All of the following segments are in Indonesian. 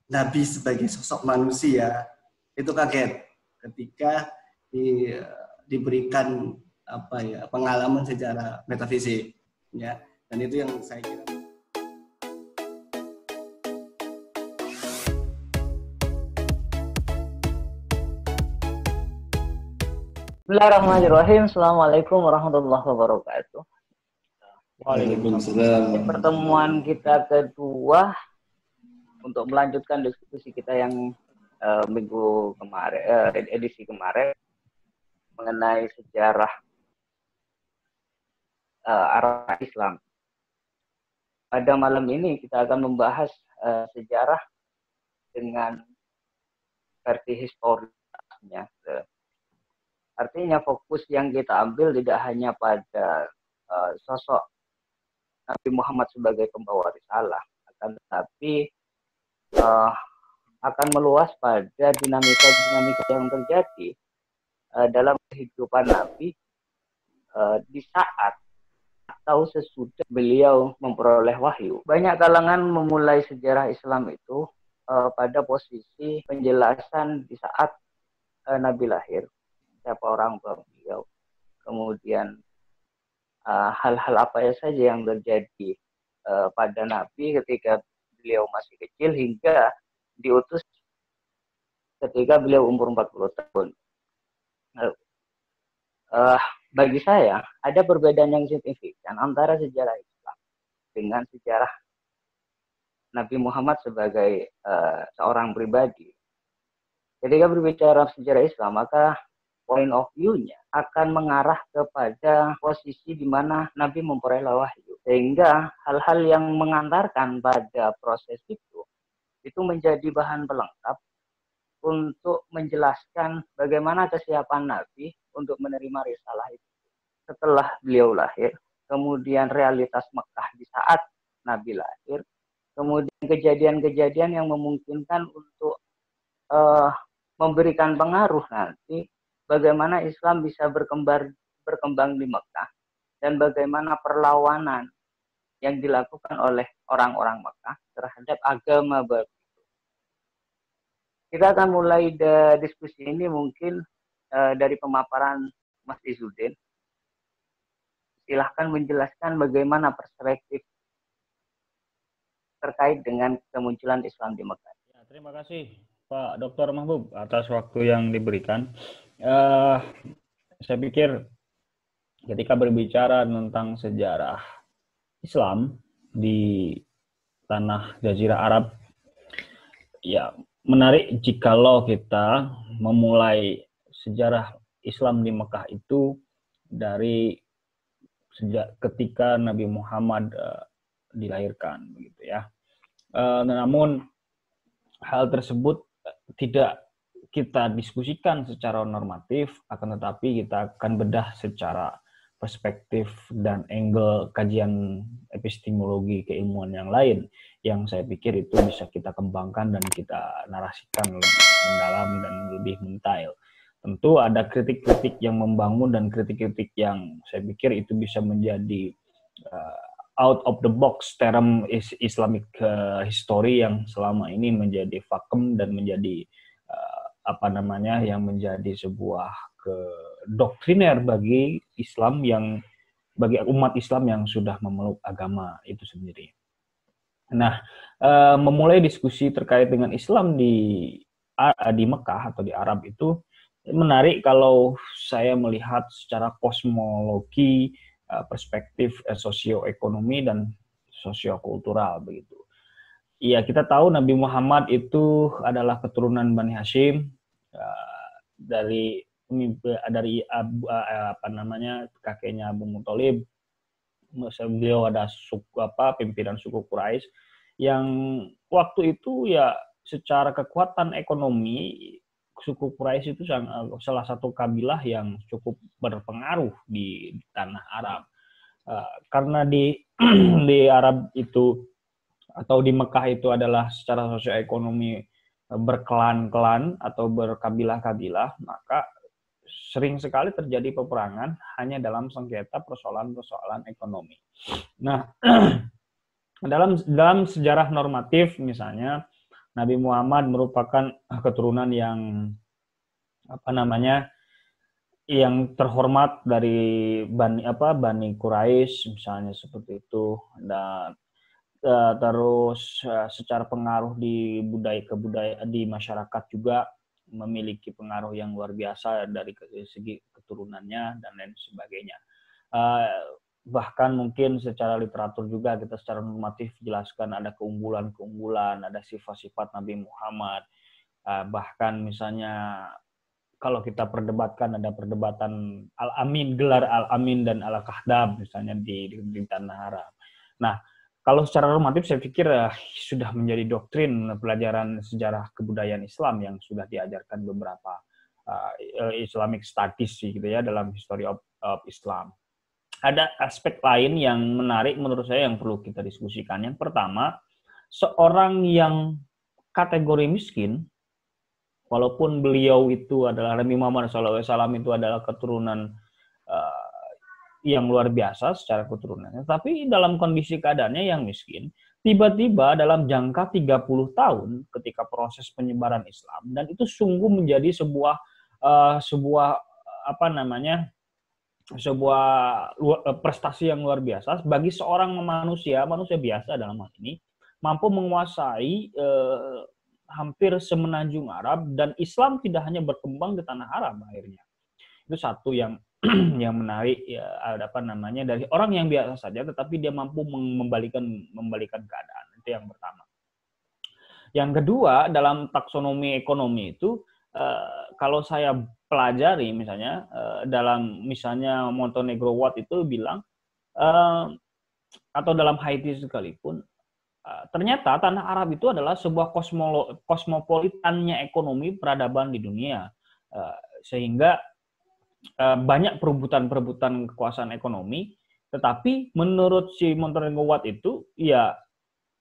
Nabi sebagai sosok manusia itu kaget ketika diberikan pengalaman secara metafisik, ya. Dan itu yang saya kira. Bismillahirrahmanirrahim. Assalamualaikum warahmatullahi wabarakatuh. Waalaikumsalam. Pertemuan kita kedua untuk melanjutkan diskusi kita yang minggu kemarin, edisi kemarin mengenai sejarah arah Islam. Pada malam ini kita akan membahas sejarah dengan versi historisnya. Artinya fokus yang kita ambil tidak hanya pada sosok Nabi Muhammad sebagai pembawa risalah, akan tetapi akan meluas pada dinamika-dinamika yang terjadi dalam kehidupan Nabi di saat atau sesudah beliau memperoleh wahyu. Banyak kalangan memulai sejarah Islam itu pada posisi penjelasan di saat Nabi lahir, siapa orang tua beliau, kemudian hal-hal apa saja yang terjadi pada Nabi ketika beliau masih kecil hingga diutus ketika beliau umur 40 tahun. Bagi saya ada perbedaan yang signifikan antara sejarah Islam dengan sejarah Nabi Muhammad sebagai seorang pribadi. Ketika berbicara sejarah Islam, maka point of view-nya akan mengarah kepada posisi di mana Nabi memperoleh wahyu. Sehingga hal-hal yang mengantarkan pada proses itu menjadi bahan pelengkap untuk menjelaskan bagaimana kesiapan Nabi untuk menerima risalah itu. Setelah beliau lahir, kemudian realitas Mekah di saat Nabi lahir, kemudian kejadian-kejadian yang memungkinkan untuk memberikan pengaruh nanti bagaimana Islam bisa berkembang di Mekah dan bagaimana perlawanan yang dilakukan oleh orang-orang Mekah terhadap agama baru. Kita akan mulai diskusi ini mungkin dari pemaparan Mas Izzuddin. Silahkan menjelaskan bagaimana perspektif terkait dengan kemunculan Islam di Mekah. Ya, terima kasih Pak Dr. Mahbub atas waktu yang diberikan. Saya pikir ketika berbicara tentang sejarah Islam di tanah Jazirah Arab, ya menarik jikalau kita memulai sejarah Islam di Mekah itu dari sejak ketika Nabi Muhammad dilahirkan, begitu ya. Namun hal tersebut tidak kita diskusikan secara normatif, akan tetapi kita akan bedah secara perspektif dan angle kajian epistemologi keilmuan yang lain, yang saya pikir itu bisa kita kembangkan dan kita narasikan lebih mendalam dan lebih mentail. Tentu ada kritik-kritik yang membangun dan kritik-kritik yang saya pikir itu bisa menjadi out of the box term Islamic history yang selama ini menjadi vakum dan menjadi yang menjadi sebuah doktriner bagi Islam bagi umat Islam yang sudah memeluk agama itu sendiri. Nah, memulai diskusi terkait dengan Islam di Mekah atau di Arab itu menarik kalau saya melihat secara kosmologi, perspektif sosioekonomi dan sosiokultural begitu. Iya, kita tahu Nabi Muhammad itu adalah keturunan Bani Hashim, dari kakeknya Abu Muthalib. Beliau ada pimpinan suku Quraisy yang waktu itu ya secara kekuatan ekonomi suku Quraisy itu salah satu kabilah yang cukup berpengaruh di tanah Arab. Karena di Arab itu atau di Mekah itu adalah secara sosioekonomi berklan-klan atau berkabilah-kabilah, maka sering sekali terjadi peperangan hanya dalam sengketa persoalan-persoalan ekonomi. Nah, dalam sejarah normatif misalnya Nabi Muhammad merupakan keturunan yang yang terhormat dari Bani Quraisy misalnya seperti itu, dan terus secara pengaruh di kebudayaan di masyarakat juga memiliki pengaruh yang luar biasa dari segi keturunannya dan lain sebagainya. Bahkan mungkin secara literatur juga kita secara normatif jelaskan ada keunggulan-keunggulan, ada sifat-sifat Nabi Muhammad. Bahkan misalnya kalau kita perdebatkan, ada perdebatan Al-Amin, gelar Al-Amin dan Al-Kahdab misalnya di Tanah Arab. Nah, kalau secara normatif saya pikir sudah menjadi doktrin pelajaran sejarah kebudayaan Islam yang sudah diajarkan beberapa Islamic studies gitu ya, dalam history of Islam. Ada aspek lain yang menarik menurut saya yang perlu kita diskusikan. Yang pertama, seorang yang kategori miskin, walaupun beliau itu adalah Nabi Muhammad SAW itu adalah keturunan yang luar biasa secara keturunannya, tapi dalam kondisi keadaannya yang miskin, tiba-tiba dalam jangka 30 tahun ketika proses penyebaran Islam, dan itu sungguh menjadi sebuah prestasi yang luar biasa bagi seorang manusia biasa dalam hal ini, mampu menguasai hampir semenanjung Arab, dan Islam tidak hanya berkembang di tanah Arab akhirnya. Itu satu yang menarik ya, dari orang yang biasa saja tetapi dia mampu membalikan keadaan. Itu yang pertama. Yang kedua, dalam taksonomi ekonomi itu kalau saya pelajari misalnya dalam misalnya Montenegro Watt itu bilang atau dalam Haiti sekalipun, ternyata tanah Arab itu adalah sebuah kosmopolitannya ekonomi peradaban di dunia, sehingga banyak perebutan kekuasaan ekonomi, tetapi menurut si Montenegro Watt itu ya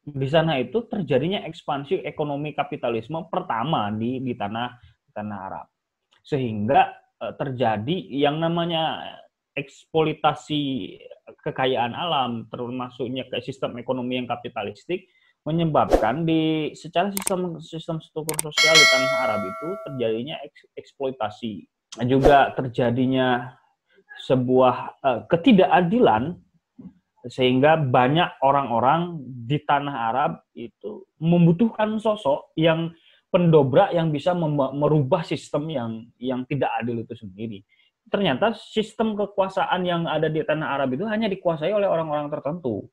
di sana itu terjadinya ekspansi ekonomi kapitalisme pertama di tanah Arab, sehingga terjadi yang namanya eksploitasi kekayaan alam, termasuknya ke sistem ekonomi yang kapitalistik, menyebabkan secara sistem struktur sosial di tanah Arab itu terjadinya eksploitasi, juga terjadinya sebuah ketidakadilan, sehingga banyak orang-orang di tanah Arab itu membutuhkan sosok yang pendobrak yang bisa merubah sistem yang tidak adil itu sendiri. Ternyata sistem kekuasaan yang ada di tanah Arab itu hanya dikuasai oleh orang-orang tertentu.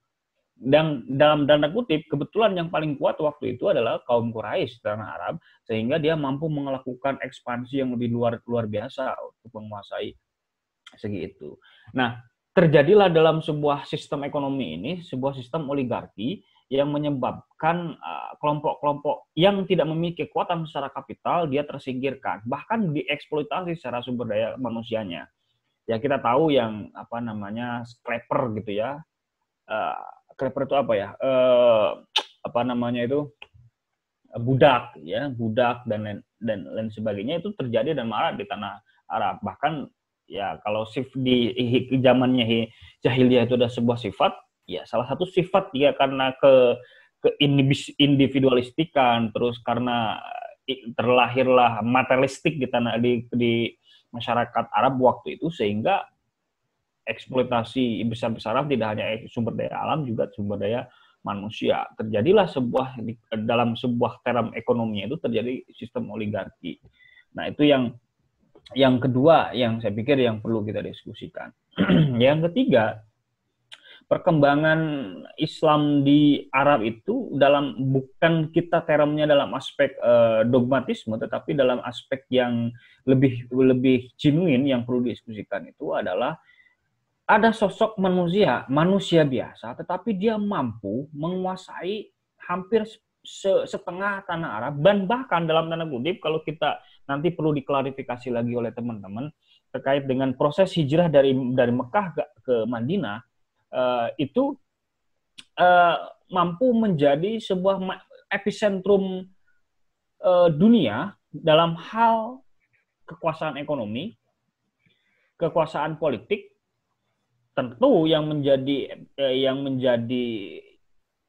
Dan dalam tanda kutip, kebetulan yang paling kuat waktu itu adalah kaum Quraisy di tanah Arab, sehingga dia mampu melakukan ekspansi yang lebih luar biasa untuk menguasai segi itu. Nah, terjadilah dalam sebuah sistem ekonomi ini, sebuah sistem oligarki yang menyebabkan kelompok-kelompok yang tidak memiliki kekuatan secara kapital, dia tersingkirkan, bahkan dieksploitasi secara sumber daya manusianya. Ya kita tahu yang scraper gitu ya. Scraper itu apa ya? Budak ya, budak dan lain sebagainya, itu terjadi dan marak di tanah Arab. Bahkan ya kalau di zamannya jahiliyah itu ada sebuah sifat, ya salah satu sifat ya karena individualistikan, terus karena terlahirlah materialistik di masyarakat Arab waktu itu, sehingga eksploitasi besar-besaran tidak hanya sumber daya alam, juga sumber daya manusia. Terjadilah dalam sebuah term ekonominya itu terjadi sistem oligarki. Nah, itu yang kedua yang saya pikir yang perlu kita diskusikan. Yang ketiga, perkembangan Islam di Arab itu bukan kita termnya dalam aspek dogmatisme, tetapi dalam aspek yang lebih genuine yang perlu didiskusikan itu adalah ada sosok manusia biasa, tetapi dia mampu menguasai hampir setengah tanah Arab, dan bahkan dalam tanda kutip kalau kita nanti perlu diklarifikasi lagi oleh teman-teman terkait dengan proses hijrah dari Mekah ke Madinah, itu mampu menjadi sebuah epicentrum dunia dalam hal kekuasaan ekonomi, kekuasaan politik. Tentu yang menjadi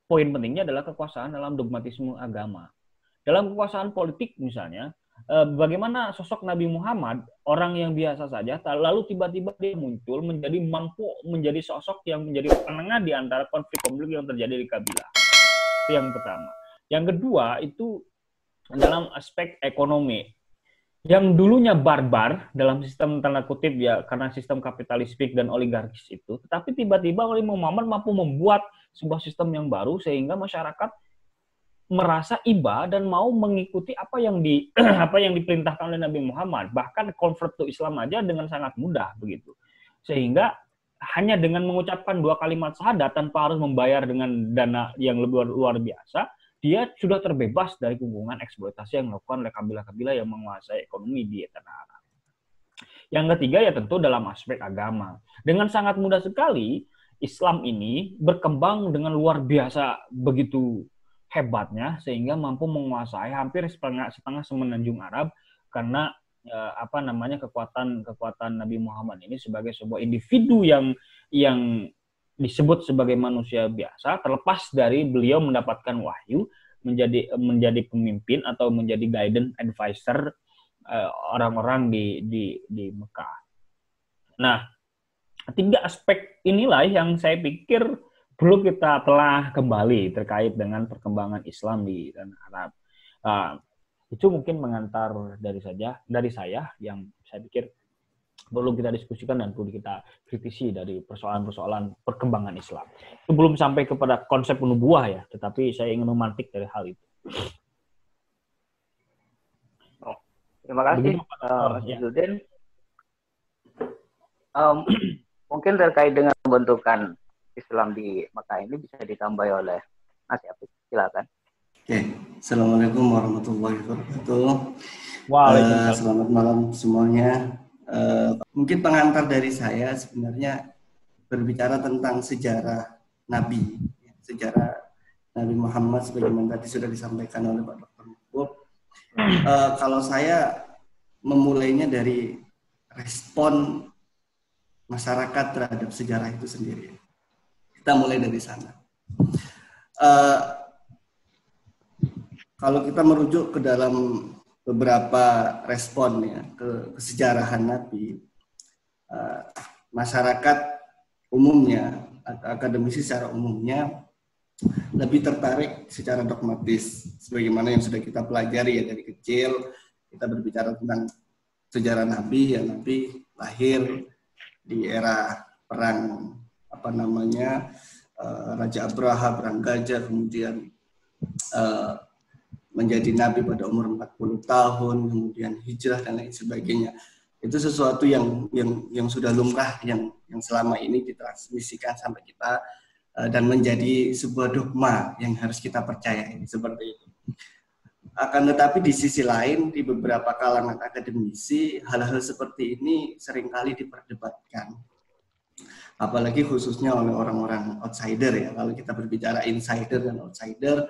poin pentingnya adalah kekuasaan dalam dogmatisme agama. Dalam kekuasaan politik misalnya, bagaimana sosok Nabi Muhammad, orang yang biasa saja, lalu tiba-tiba dia muncul menjadi mampu menjadi sosok yang menjadi penengah di antara konflik-konflik yang terjadi di kabilah. Itu yang pertama. Yang kedua itu dalam aspek ekonomi. Yang dulunya barbar dalam sistem tanda kutip ya, karena sistem kapitalistik dan oligarkis itu, tetapi tiba-tiba oleh Muhammad mampu membuat sebuah sistem yang baru sehingga masyarakat merasa iba dan mau mengikuti apa yang diperintahkan oleh Nabi Muhammad, bahkan convert to Islam aja dengan sangat mudah begitu. Sehingga hanya dengan mengucapkan 2 kalimat syahadat tanpa harus membayar dengan dana yang luar biasa, dia sudah terbebas dari kungkungan eksploitasi yang dilakukan oleh kabilah-kabilah yang menguasai ekonomi di tanah Arab. Yang ketiga ya tentu dalam aspek agama. Dengan sangat mudah sekali Islam ini berkembang dengan luar biasa begitu hebatnya sehingga mampu menguasai hampir setengah semenanjung Arab karena kekuatan Nabi Muhammad ini sebagai sebuah individu yang disebut sebagai manusia biasa, terlepas dari beliau mendapatkan wahyu menjadi pemimpin atau menjadi guidance advisor orang-orang di Mekah. Nah, 3 aspek inilah yang saya pikir perlu kita telah kembali terkait dengan perkembangan Islam di tanah Arab. Itu mungkin mengantar dari saya yang saya pikir perlu kita diskusikan dan perlu kita kritisi dari persoalan-persoalan perkembangan Islam. Itu belum sampai kepada konsep nubuah ya, tetapi saya ingin memantik dari hal itu. Terima kasih, Mas Izzuddin. Mungkin terkait dengan pembentukan Islam di Mekah ini bisa ditambah oleh Mas Apik. Silakan. Oke, Assalamualaikum warahmatullahi wabarakatuh. Waalaikumsalam. Selamat malam semuanya. Mungkin pengantar dari saya sebenarnya berbicara tentang sejarah Nabi, sejarah Nabi Muhammad sebagaimana tadi sudah disampaikan oleh Pak Dr. Mahfud. Kalau saya memulainya dari respon masyarakat terhadap sejarah itu sendiri. Kita mulai dari sana. Kalau kita merujuk ke dalam beberapa respon ya ke kesejarahan Nabi, masyarakat umumnya atau akademisi secara umumnya lebih tertarik secara dogmatis, sebagaimana yang sudah kita pelajari ya dari kecil. Kita berbicara tentang sejarah Nabi, ya Nabi lahir di era perang Raja Abraha, perang Gajah, kemudian menjadi Nabi pada umur 40 tahun, kemudian hijrah dan lain sebagainya. Itu sesuatu yang sudah lumrah, yang selama ini ditransmisikan sampai kita dan menjadi sebuah dogma yang harus kita percayai, seperti itu. Akan tetapi di sisi lain, di beberapa kalangan akademisi, hal-hal seperti ini seringkali diperdebatkan. Apalagi khususnya oleh orang-orang outsider ya. Kalau kita berbicara insider dan outsider,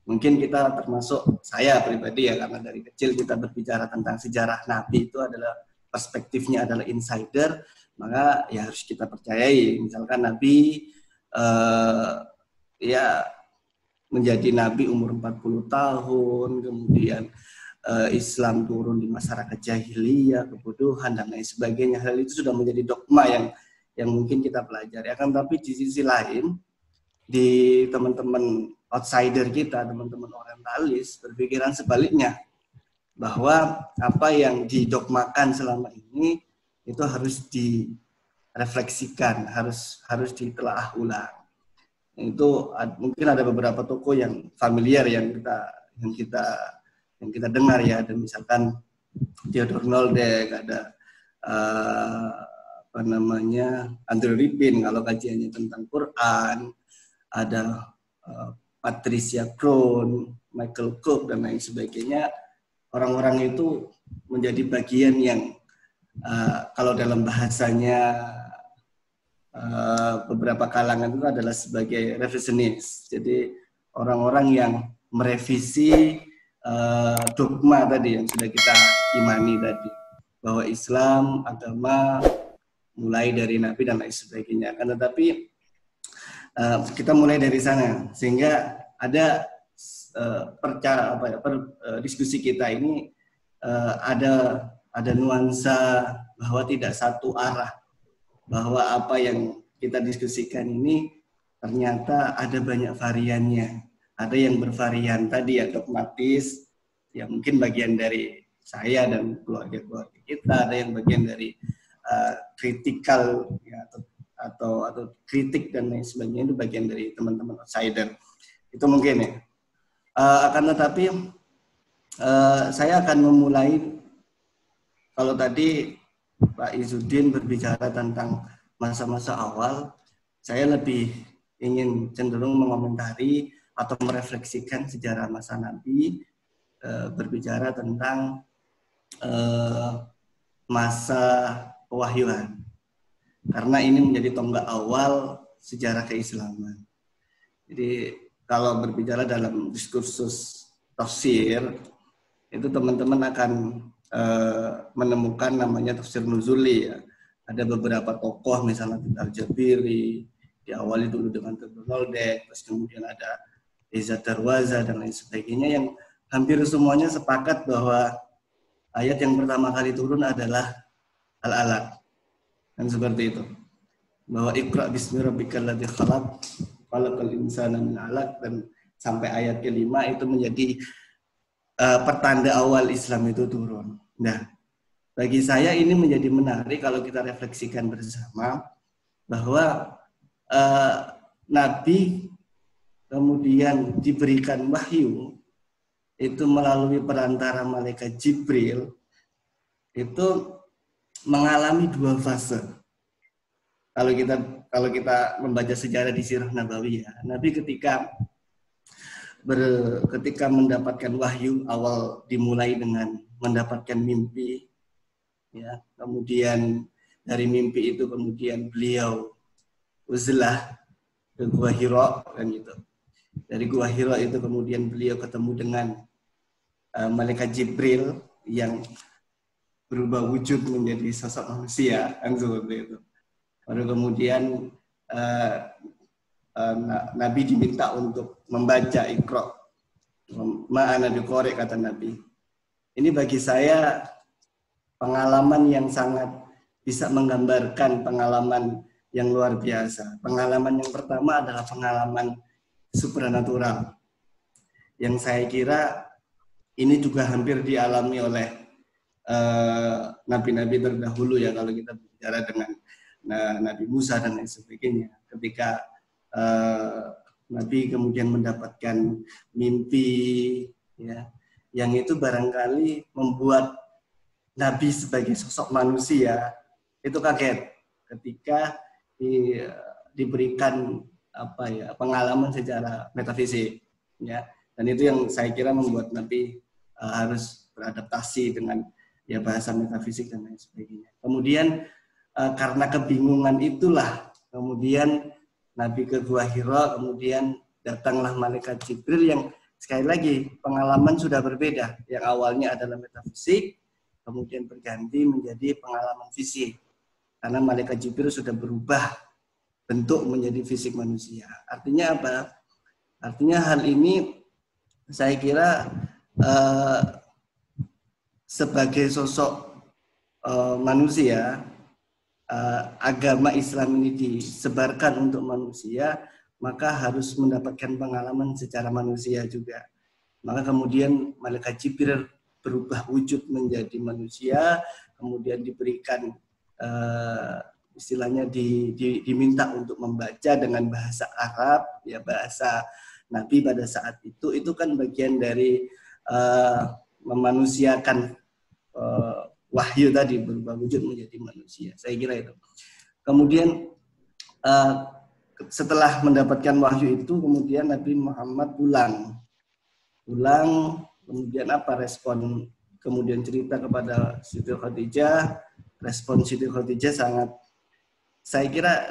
mungkin kita termasuk saya pribadi ya, karena dari kecil kita berbicara tentang sejarah Nabi itu adalah perspektifnya adalah insider, maka ya harus kita percayai. Misalkan Nabi menjadi Nabi umur 40 tahun, kemudian Islam turun di masyarakat jahiliyah, kebodohan dan lain sebagainya. Hal itu sudah menjadi dogma yang mungkin kita pelajari. Akan tapi di sisi lain, di teman-teman outsider kita, teman-teman orientalis berpikiran sebaliknya, bahwa apa yang didogmakan selama ini itu harus direfleksikan, harus ditelaah ulang. Itu mungkin ada beberapa tokoh yang familiar yang kita dengar ya, ada misalkan Theodor Noldek, ada Andrew Rippin kalau kajiannya tentang Quran, ada Patricia Krohn, Michael Cook dan lain sebagainya. Orang-orang itu menjadi bagian yang kalau dalam bahasanya beberapa kalangan itu adalah sebagai revisionis. Jadi orang-orang yang merevisi dogma tadi yang sudah kita imani tadi, bahwa Islam agama mulai dari Nabi dan lain sebagainya. Tetapi kita mulai dari sana sehingga ada diskusi kita ini ada nuansa bahwa tidak satu arah, bahwa apa yang kita diskusikan ini ternyata ada banyak variannya. Ada yang bervarian tadi ya dogmatis, ya mungkin bagian dari saya dan keluarga-keluarga kita, ada yang bagian dari kritikal ya, atau kritik dan lain sebagainya, itu bagian dari teman-teman outsider. Itu mungkin ya. Akan tetapi saya akan memulai, kalau tadi Pak Izzuddin berbicara tentang masa-masa awal, saya lebih ingin cenderung mengomentari atau merefleksikan sejarah masa Nabi, berbicara tentang masa pewahyuan. Karena ini menjadi tonggak awal sejarah keislaman. Jadi kalau berbicara dalam diskursus tafsir, itu teman-teman akan menemukan namanya tafsir nuzuli ya. Ada beberapa tokoh misalnya Al-Jabiri, diawali dulu dengan Tadulodek, terus kemudian ada Izzat Darwaza dan lain sebagainya, yang hampir semuanya sepakat bahwa ayat yang pertama kali turun adalah Al-Alaq. Dan seperti itu. Bahwa Iqra bismi rabbikal ladzi khalaq, khalaqal insana min 'alaq, dan sampai ayat kelima itu menjadi pertanda awal Islam itu turun. Nah, bagi saya ini menjadi menarik kalau kita refleksikan bersama bahwa Nabi kemudian diberikan wahyu itu melalui perantara malaikat Jibril, itu mengalami dua fase. Kalau kita membaca sejarah di Sirah Nabawiyah, Nabi ketika mendapatkan wahyu, awal dimulai dengan mendapatkan mimpi, ya, kemudian dari mimpi itu kemudian beliau uzlah ke Gua Hira, kan gitu. Dari Gua Hira itu kemudian beliau ketemu dengan malaikat Jibril yang berubah wujud menjadi sosok manusia, kan seperti itu. Baru kemudian Nabi diminta untuk membaca Iqra, ma'ana biqari, kata Nabi. Ini bagi saya pengalaman yang sangat bisa menggambarkan pengalaman yang luar biasa. Pengalaman yang pertama adalah pengalaman supranatural, yang saya kira ini juga hampir dialami oleh nabi-nabi terdahulu ya, kalau kita bicara dengan Nabi Musa dan lain sebagainya. Ketika Nabi kemudian mendapatkan mimpi, ya, yang itu barangkali membuat Nabi sebagai sosok manusia itu kaget ketika diberikan pengalaman secara metafisik, ya. Dan itu yang saya kira membuat Nabi harus beradaptasi dengan ya bahasa metafisik dan lain sebagainya. Kemudian karena kebingungan itulah kemudian Nabi ke Gua Hira, kemudian datanglah malaikat Jibril yang sekali lagi pengalaman sudah berbeda. Yang awalnya adalah metafisik, kemudian berganti menjadi pengalaman fisik. Karena malaikat Jibril sudah berubah bentuk menjadi fisik manusia. Artinya apa? Artinya hal ini saya kira sebagai sosok manusia, agama Islam ini disebarkan untuk manusia, maka harus mendapatkan pengalaman secara manusia juga. Maka kemudian malaikat Jibril berubah wujud menjadi manusia, kemudian diberikan istilahnya diminta untuk membaca dengan bahasa Arab, ya bahasa Nabi pada saat itu kan bagian dari memanusiakan wahyu tadi, berubah wujud menjadi manusia. Saya kira itu. Kemudian setelah mendapatkan wahyu itu, kemudian Nabi Muhammad pulang, kemudian apa respon, kemudian cerita kepada Siti Khadijah. Respon Siti Khadijah sangat, saya kira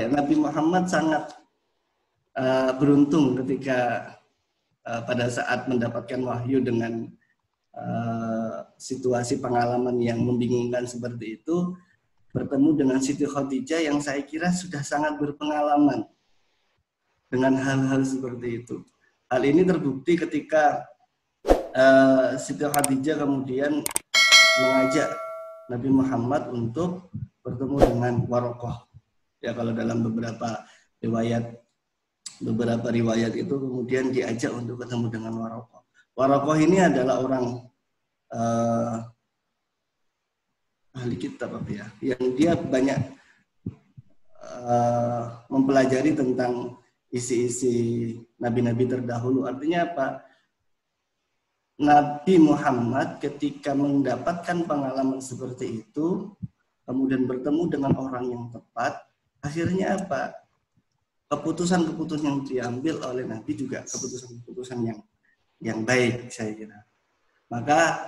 Nabi Muhammad sangat beruntung ketika pada saat mendapatkan wahyu dengan situasi pengalaman yang membingungkan seperti itu, bertemu dengan Siti Khadijah yang saya kira sudah sangat berpengalaman dengan hal-hal seperti itu. Hal ini terbukti ketika Siti Khadijah kemudian mengajak Nabi Muhammad untuk bertemu dengan Warokoh. Ya, kalau dalam beberapa riwayat itu kemudian diajak untuk ketemu dengan Warokoh. Warokoh ini adalah orang ahli kitab ya, yang dia banyak mempelajari tentang isi-isi nabi-nabi terdahulu. Artinya apa? Nabi Muhammad ketika mendapatkan pengalaman seperti itu, kemudian bertemu dengan orang yang tepat, akhirnya apa? Keputusan-keputusan yang diambil oleh Nabi juga keputusan-keputusan yang baik, saya kira. Maka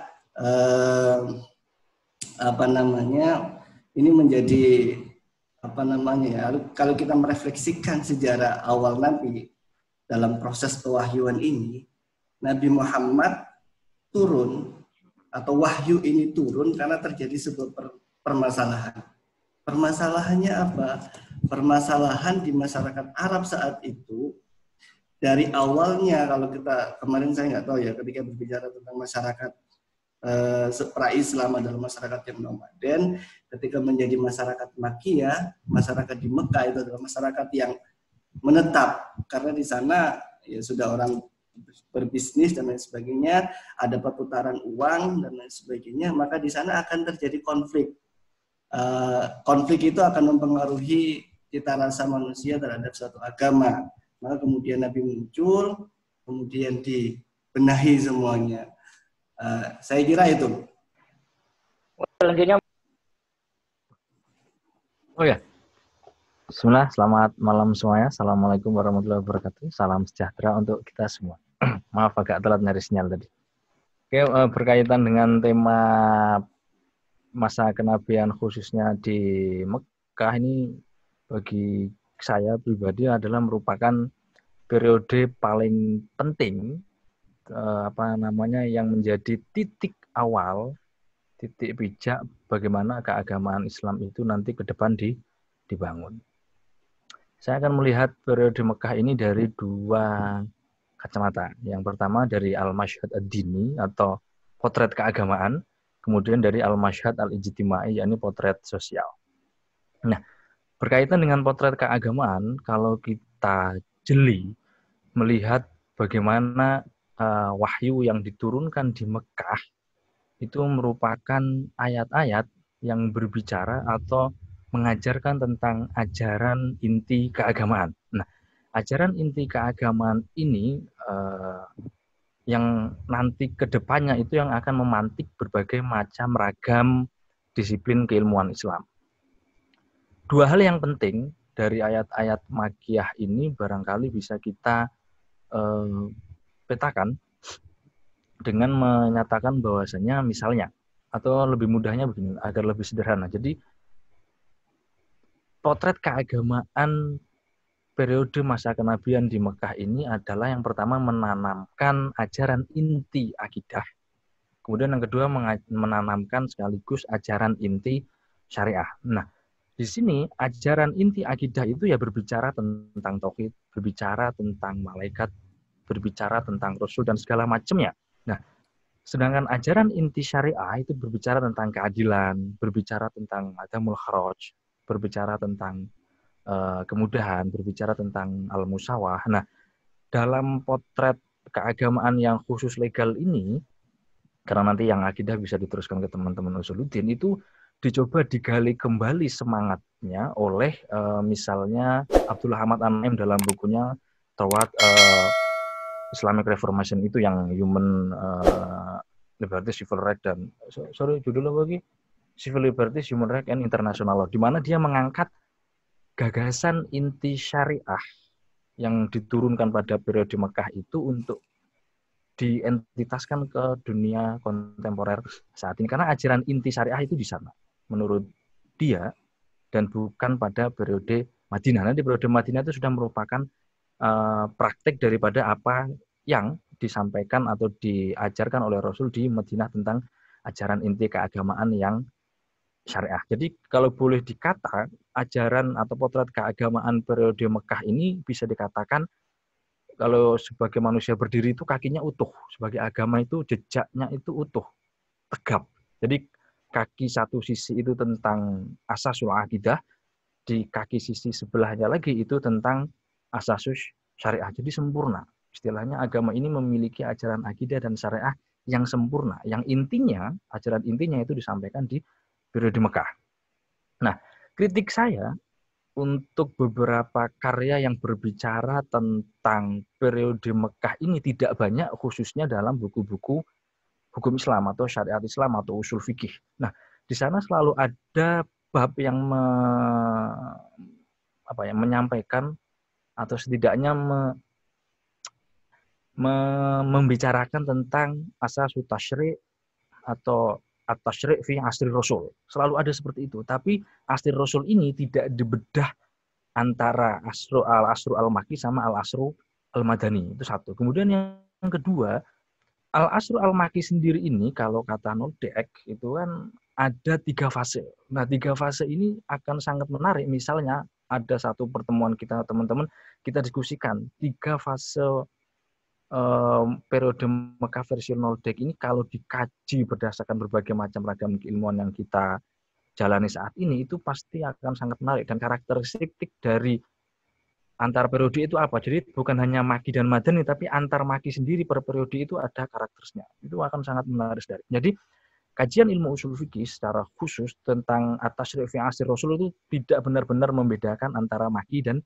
ini menjadi kalau kita merefleksikan sejarah awal Nabi dalam proses pewahyuan ini, Nabi Muhammad turun atau wahyu ini turun karena terjadi sebuah permasalahan. Permasalahannya apa? Permasalahan di masyarakat Arab saat itu, dari awalnya, kalau kita kemarin saya nggak tahu ya, ketika berbicara tentang masyarakat pra-Islam adalah masyarakat yang nomaden, ketika menjadi masyarakat Makkiyah, masyarakat di Mekah itu adalah masyarakat yang menetap, karena di sana ya sudah orang berbisnis dan lain sebagainya, ada perputaran uang dan lain sebagainya, maka di sana akan terjadi konflik. Konflik itu akan mempengaruhi cita rasa manusia terhadap suatu agama. Maka kemudian Nabi muncul, kemudian dibenahi semuanya. Saya kira itu. Selanjutnya. Oh ya. Bismillah, selamat malam semuanya. Assalamualaikum warahmatullahi wabarakatuh. Salam sejahtera untuk kita semua. Maaf agak telat nyari sinyal tadi. Oke, berkaitan dengan tema masa kenabian khususnya di Mekah ini, bagi saya pribadi adalah merupakan periode paling penting yang menjadi titik awal, titik pijak bagaimana keagamaan Islam itu nanti ke depan dibangun. Saya akan melihat periode Mekah ini dari dua kacamata. Yang pertama dari al-mashhad ad-dini atau potret keagamaan, kemudian dari al-mashhad al-ijtimai, yakni potret sosial. Nah, berkaitan dengan potret keagamaan, kalau kita jeli melihat bagaimana wahyu yang diturunkan di Mekah itu merupakan ayat-ayat yang berbicara atau mengajarkan tentang ajaran inti keagamaan. Nah, ajaran inti keagamaan ini yang nanti ke depannya itu yang akan memantik berbagai macam ragam disiplin keilmuan Islam. Dua hal yang penting dari ayat-ayat Makkiyah ini barangkali bisa kita petakan dengan menyatakan bahwasanya misalnya, atau lebih mudahnya begini agar lebih sederhana. Jadi potret keagamaan periode masa kenabian di Mekah ini adalah yang pertama menanamkan ajaran inti akidah. Kemudian yang kedua menanamkan sekaligus ajaran inti syariah. Nah, di sini ajaran inti akidah itu ya berbicara tentang tauhid, berbicara tentang malaikat, berbicara tentang rasul dan segala macamnya. Nah, sedangkan ajaran inti syariah itu berbicara tentang keadilan, berbicara tentang adamul kharaj, berbicara tentang kemudahan, berbicara tentang al-musawah. Nah, dalam potret keagamaan yang khusus legal ini, karena nanti yang akidah bisa diteruskan ke teman-teman Usuluddin, itu dicoba digali kembali semangatnya oleh misalnya Abdullah Ahmad An-Naim dalam bukunya Toward Islamic Reformation, itu yang Human Liberty, Civil Rights dan judulnya lagi Civil Liberties, Human Rights and International Law, di mana dia mengangkat gagasan inti syariah yang diturunkan pada periode Mekah itu untuk dientitaskan ke dunia kontemporer saat ini, karena ajaran inti syariah itu di sana menurut dia, dan bukan pada periode Madinah. Nanti periode Madinah itu sudah merupakan praktek daripada apa yang disampaikan atau diajarkan oleh Rasul di Madinah tentang ajaran inti keagamaan yang syariah. Jadi kalau boleh dikata, ajaran atau potret keagamaan periode Mekah ini bisa dikatakan kalau sebagai manusia berdiri itu kakinya utuh, sebagai agama itu jejaknya itu utuh, tegap. Jadi kaki satu sisi itu tentang asasul akidah, di kaki sisi sebelahnya lagi itu tentang asasus syariah. Jadi sempurna. Istilahnya agama ini memiliki ajaran akidah dan syariah yang sempurna. Yang intinya, ajaran intinya itu disampaikan di periode Mekah. Nah, kritik saya untuk beberapa karya yang berbicara tentang periode Mekah ini tidak banyak, khususnya dalam buku-buku hukum Islam atau syariat Islam atau usul fikih. Nah, di sana selalu ada bab yang menyampaikan atau setidaknya membicarakan tentang asas tasyri' atau at-tasyri' fi asri Rasul. Selalu ada seperti itu. Tapi asri Rasul ini tidak dibedah antara al-asru al-Makki sama al-asru al-Madani. Itu satu. Kemudian yang kedua, al-asru al-Makki sendiri ini kalau kata Nodek itu kan ada 3 fase. Nah, 3 fase ini akan sangat menarik. Misalnya ada satu pertemuan kita teman-teman, kita diskusikan 3 fase periode Mekah versi Nodek ini kalau dikaji berdasarkan berbagai macam ragam keilmuan yang kita jalani saat ini, itu pasti akan sangat menarik. Dan karakteristik dari antar periode itu apa? Jadi bukan hanya Makki dan Madani, tapi antar Makki sendiri per periode itu ada karakteristiknya. Itu akan sangat menarik. Jadi kajian ilmu usul fikih secara khusus tentang at-tasyri' fi asri Rasul itu tidak benar-benar membedakan antara Makki dan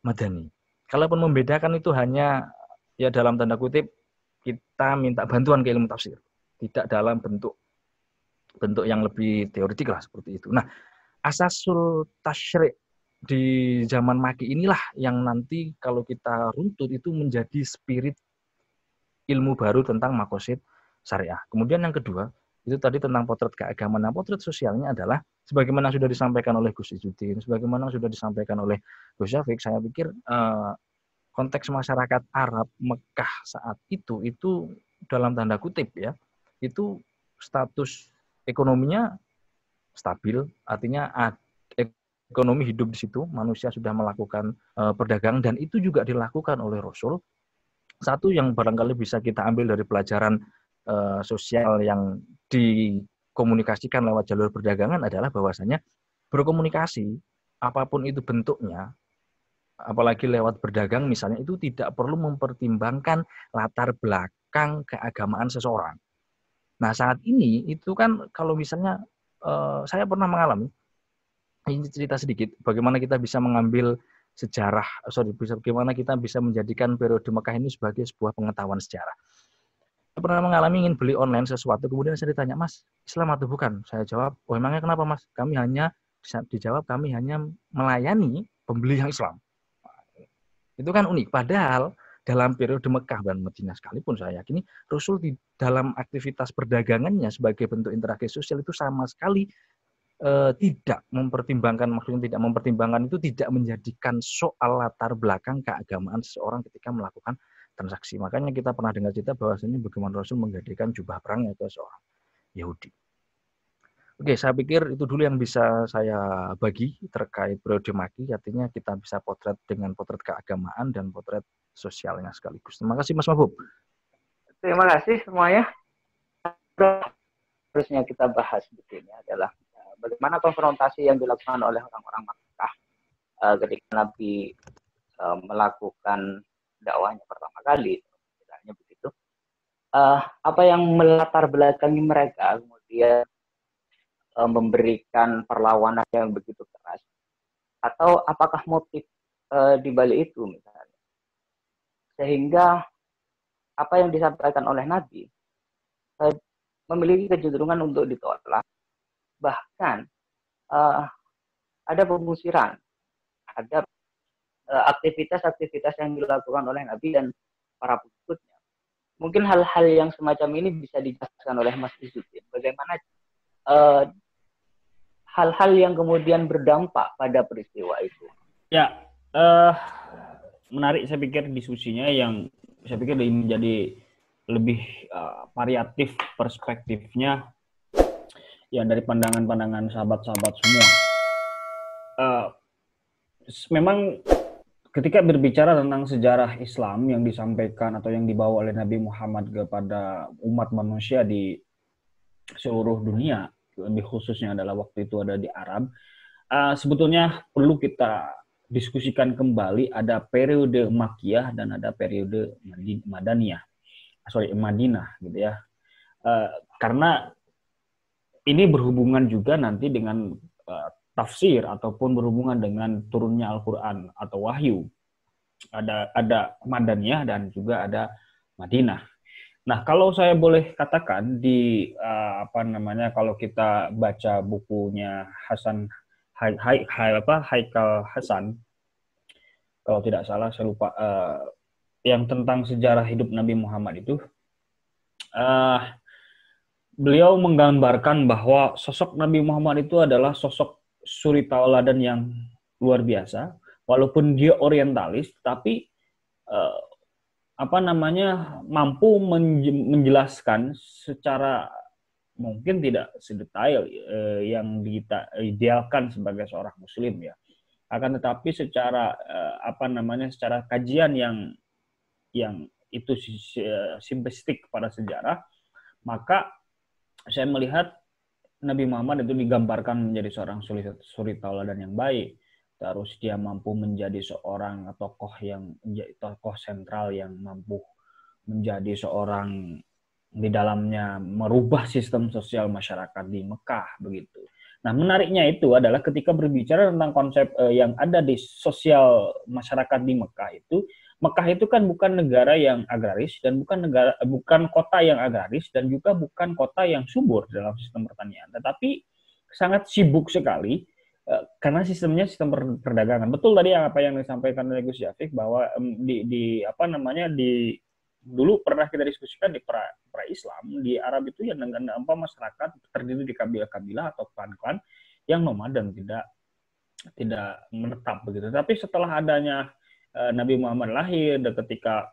Madani. Kalaupun membedakan itu hanya ya dalam tanda kutip kita minta bantuan ke ilmu tafsir, tidak dalam bentuk yang lebih teoretik lah seperti itu. Nah, asasul tasyri' di zaman Makki inilah yang nanti kalau kita runtut itu menjadi spirit ilmu baru tentang maqasid syariah. Kemudian yang kedua, itu tadi tentang potret keagamaan. Nah, potret sosialnya adalah sebagaimana sudah disampaikan oleh Gus Izzuddin, sebagaimana sudah disampaikan oleh Gus Syafiq, saya pikir konteks masyarakat Arab Mekah saat itu dalam tanda kutip ya, itu status ekonominya stabil, artinya ekonomi hidup di situ, manusia sudah melakukan perdagangan, dan itu juga dilakukan oleh Rasul. Satu yang barangkali bisa kita ambil dari pelajaran sosial yang dikomunikasikan lewat jalur perdagangan adalah bahwasanya berkomunikasi, apapun itu bentuknya, apalagi lewat berdagang misalnya, itu tidak perlu mempertimbangkan latar belakang keagamaan seseorang. Nah, saat ini itu kan kalau misalnya saya pernah mengalami, ini cerita sedikit bagaimana kita bisa mengambil bagaimana kita bisa menjadikan periode Mekah ini sebagai sebuah pengetahuan sejarah. Saya pernah mengalami ingin beli online sesuatu, kemudian saya ditanya, "Mas, Islam atau bukan?" Saya jawab, "Oh, emangnya kenapa, Mas?" Kami hanya melayani pembeli yang Islam. Itu kan unik. Padahal dalam periode Mekah dan Madinah sekalipun saya yakini Rasul di dalam aktivitas perdagangannya sebagai bentuk interaksi sosial itu sama sekali tidak mempertimbangkan, maksudnya tidak mempertimbangkan itu tidak menjadikan soal latar belakang keagamaan seseorang ketika melakukan transaksi. Makanya kita pernah dengar cerita bahwasanya bagaimana Rasul menggadaikan jubah perangnya ke seorang Yahudi. Oke, saya pikir itu dulu yang bisa saya bagi terkait periode Makki. Artinya kita bisa potret dengan potret keagamaan dan potret sosialnya sekaligus. Terima kasih Mas Mahbub. Terima kasih semuanya. Harusnya kita bahas di sini adalah bagaimana konfrontasi yang dilakukan oleh orang-orang Makkah ketika Nabi melakukan dakwahnya pertama kali, misalnya begitu. Apa yang melatar belakangi mereka kemudian memberikan perlawanan yang begitu keras, atau apakah motif di balik itu misalnya, sehingga apa yang disampaikan oleh Nabi memiliki kecenderungan untuk ditolak, bahkan ada pengusiran, ada aktivitas-aktivitas yang dilakukan oleh Nabi dan para pengikutnya. Mungkin hal-hal yang semacam ini bisa dijelaskan oleh Mas Izzuddin, bagaimana hal-hal yang kemudian berdampak pada peristiwa itu. Ya, menarik saya pikir diskusinya, yang saya pikir ini menjadi lebih variatif perspektifnya ya dari pandangan-pandangan sahabat-sahabat semua. Memang ketika berbicara tentang sejarah Islam yang disampaikan atau yang dibawa oleh Nabi Muhammad kepada umat manusia di seluruh dunia, lebih khususnya adalah waktu itu ada di Arab, sebetulnya perlu kita diskusikan kembali ada periode Makkiyah dan ada periode Madaniyah, Madinah gitu ya. Karena ini berhubungan juga nanti dengan tafsir ataupun berhubungan dengan turunnya Al-Quran atau wahyu. Ada Madaniyah dan juga ada Madinah. Nah, kalau saya boleh katakan di kalau kita baca bukunya Haikal Hasan, kalau tidak salah saya lupa, yang tentang sejarah hidup Nabi Muhammad itu, beliau menggambarkan bahwa sosok Nabi Muhammad itu adalah sosok suri tauladan yang luar biasa, walaupun dia orientalis, tapi mampu menjelaskan secara mungkin tidak sedetail yang kita idealkan sebagai seorang Muslim ya. Akan tetapi secara secara kajian yang itu simplistik pada sejarah, maka saya melihat Nabi Muhammad itu digambarkan menjadi seorang suri tauladan yang baik. Terus dia mampu menjadi seorang tokoh sentral yang mampu menjadi seorang di dalamnya merubah sistem sosial masyarakat di Mekah begitu. Nah, menariknya itu adalah ketika berbicara tentang konsep yang ada di sosial masyarakat di Mekah itu kan bukan negara yang agraris dan bukan kota yang agraris dan juga bukan kota yang subur dalam sistem pertanian, tetapi sangat sibuk sekali karena sistemnya sistem perdagangan. Betul tadi apa yang disampaikan oleh Gus Yafik bahwa dulu pernah kita diskusikan di pra-Islam di Arab itu yang masyarakat terdiri di kabilah-kabilah atau klan-klan yang nomaden, tidak menetap begitu. Tapi setelah adanya Nabi Muhammad lahir dan ketika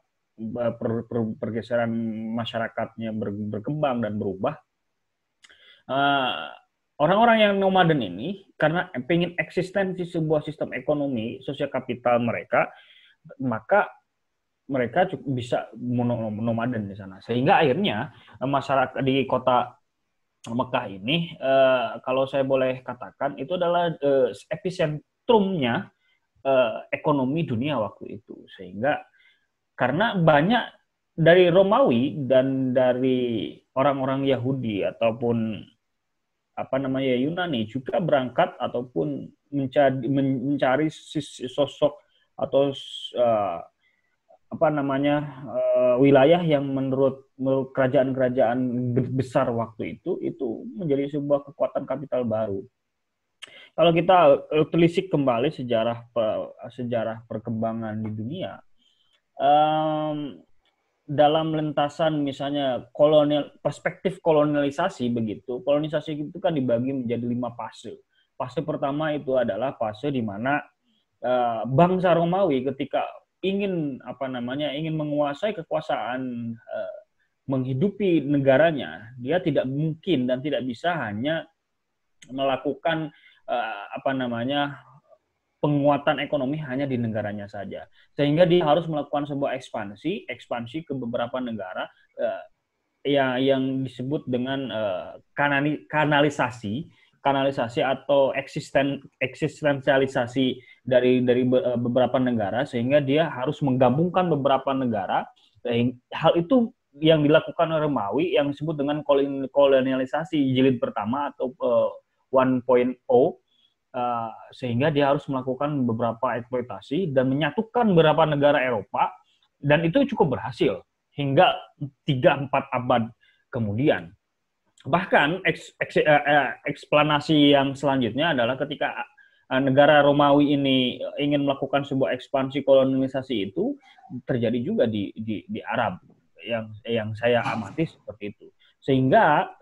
pergeseran masyarakatnya berkembang dan berubah, orang-orang yang nomaden ini karena ingin eksistensi sebuah sistem ekonomi sosial kapital mereka, maka mereka bisa nomaden di sana. Sehingga akhirnya masyarakat di kota Mekah ini, kalau saya boleh katakan, itu adalah epicentrumnya ekonomi dunia waktu itu. Sehingga karena banyak dari Romawi dan dari orang-orang Yahudi ataupun Yunani juga berangkat ataupun mencari sosok atau wilayah yang menurut kerajaan-kerajaan besar waktu itu menjadi sebuah kekuatan kapital baru. Kalau kita telisik kembali sejarah perkembangan di dunia, dalam lintasan misalnya perspektif kolonialisasi begitu, kolonisasi itu kan dibagi menjadi 5 fase. Fase pertama itu adalah fase di mana bangsa Romawi ketika ingin menguasai kekuasaan, menghidupi negaranya, dia tidak mungkin dan tidak bisa hanya melakukan penguatan ekonomi hanya di negaranya saja, sehingga dia harus melakukan sebuah ekspansi ke beberapa negara yang disebut dengan kanalisasi atau eksistensialisasi dari beberapa negara, sehingga dia harus menggabungkan beberapa negara. Hal itu yang dilakukan oleh Romawi yang disebut dengan kolonialisasi jilid pertama atau 1.0, sehingga dia harus melakukan beberapa eksploitasi dan menyatukan beberapa negara Eropa, dan itu cukup berhasil hingga 3-4 abad kemudian. Bahkan eksplanasi yang selanjutnya adalah ketika negara Romawi ini ingin melakukan sebuah ekspansi kolonialisasi, itu terjadi juga di Arab yang saya amati seperti itu. Sehingga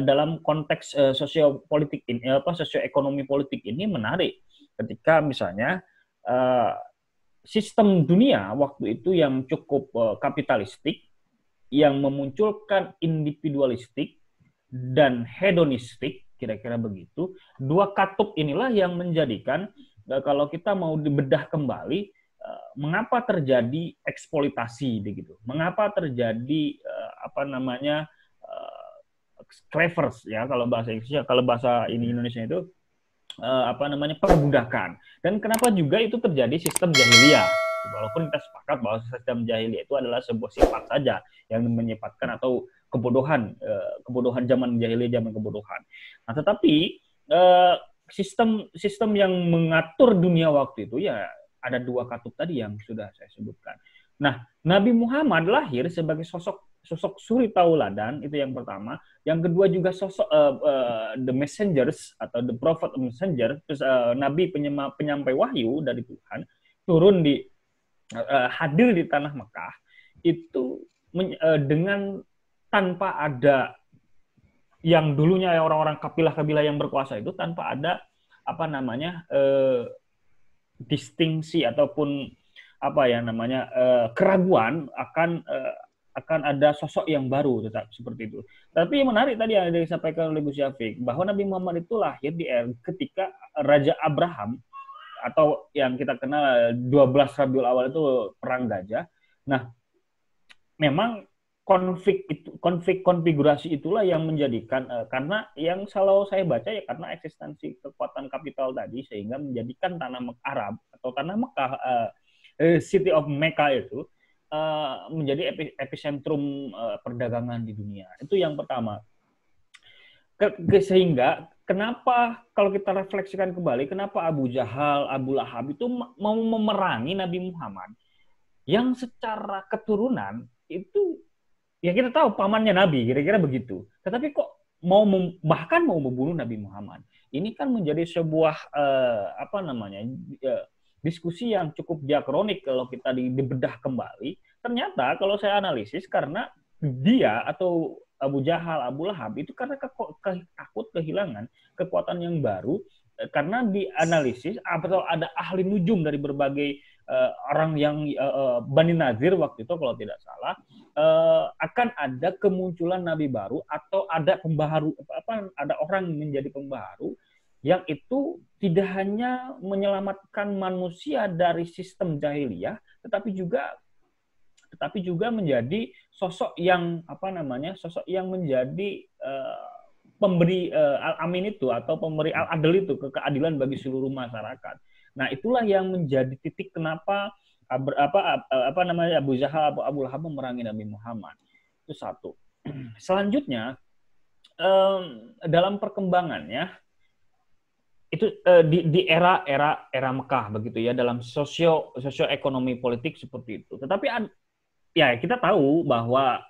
dalam konteks sosioekonomi politik ini menarik ketika misalnya sistem dunia waktu itu yang cukup kapitalistik, yang memunculkan individualistik dan hedonistik, kira-kira begitu. 2 katup inilah yang menjadikan kalau kita mau dibedah kembali mengapa terjadi eksploitasi begitu, mengapa terjadi cravers ya kalau bahasa Indonesia, kalau bahasa ini Indonesia itu perbudakan, dan kenapa juga itu terjadi sistem jahiliyah, walaupun kita sepakat bahwa sistem jahiliyah itu adalah sebuah sifat saja yang menyifatkan atau kebodohan zaman jahiliyah, zaman kebodohan. Nah, tetapi sistem yang mengatur dunia waktu itu ya ada dua katup tadi yang sudah saya sebutkan. Nah, Nabi Muhammad lahir sebagai sosok suri tauladan, itu yang pertama. Yang kedua juga sosok the messengers atau the prophet messenger, terus nabi penyampai wahyu dari Tuhan turun hadir di tanah Mekah itu dengan tanpa ada yang dulunya orang-orang kabilah-kabilah yang berkuasa itu, tanpa ada distingsi ataupun keraguan akan ada sosok yang baru, tetap seperti itu. Tapi yang menarik tadi yang disampaikan oleh Gus Syafiq, bahwa Nabi Muhammad itu lahir ketika Raja Abraham, atau yang kita kenal 12 Rabiul Awal itu perang gajah. Nah, memang konfigurasi itulah yang menjadikan, karena yang selalu saya baca ya karena eksistensi kekuatan kapital tadi, sehingga menjadikan tanah Arab atau tanah Mekah, City of Mecca itu menjadi epicentrum perdagangan di dunia. Itu yang pertama. Sehingga kenapa kalau kita refleksikan kembali, kenapa Abu Jahal, Abu Lahab itu mau memerangi Nabi Muhammad yang secara keturunan itu ya kita tahu pamannya Nabi, kira-kira begitu. Tetapi kok bahkan mau membunuh Nabi Muhammad. Ini kan menjadi sebuah diskusi yang cukup diakronik kalau kita dibedah kembali. Ternyata kalau saya analisis, karena dia atau Abu Jahal, Abu Lahab itu karena takut kehilangan kekuatan yang baru, karena dianalisis atau ada ahli nujum dari berbagai orang yang Bani Nazir waktu itu kalau tidak salah, akan ada kemunculan nabi baru atau ada pembaharu, ada orang menjadi pembaharu yang itu tidak hanya menyelamatkan manusia dari sistem jahiliyah, tetapi juga menjadi sosok yang sosok yang menjadi pemberi al-amin itu, atau pemberi al-adil itu, keadilan bagi seluruh masyarakat. Nah, itulah yang menjadi titik kenapa Abu Jahal, Abu Lahab memerangi Nabi Muhammad. Itu satu. Selanjutnya, dalam perkembangannya itu di era Mekah begitu ya, dalam sosioekonomi politik seperti itu. Tetapi ya kita tahu bahwa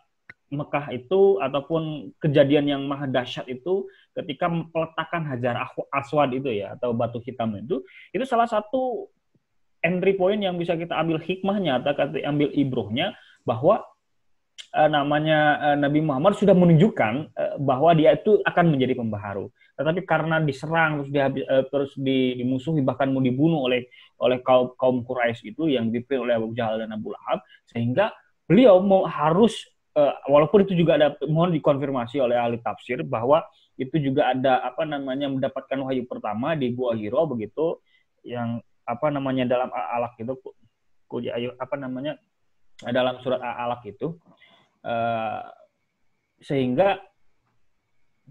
Mekah itu, ataupun kejadian yang maha dahsyat itu ketika peletakan Hajar Aswad itu ya, atau batu hitam itu salah satu entry point yang bisa kita ambil hikmahnya atau ambil ibrohnya, bahwa Nabi Muhammad sudah menunjukkan bahwa dia itu akan menjadi pembaharu. Tetapi karena diserang, terus dimusuhi, bahkan mau dibunuh oleh kaum Quraisy itu yang dipimpin oleh Abu Jahal dan Abu Lahab, sehingga beliau harus, walaupun itu juga ada, mohon dikonfirmasi oleh ahli tafsir, bahwa itu juga ada mendapatkan wahyu pertama di Gua Hiro begitu, yang dalam Al-Alaq itu, dalam surat Al-Alaq itu, sehingga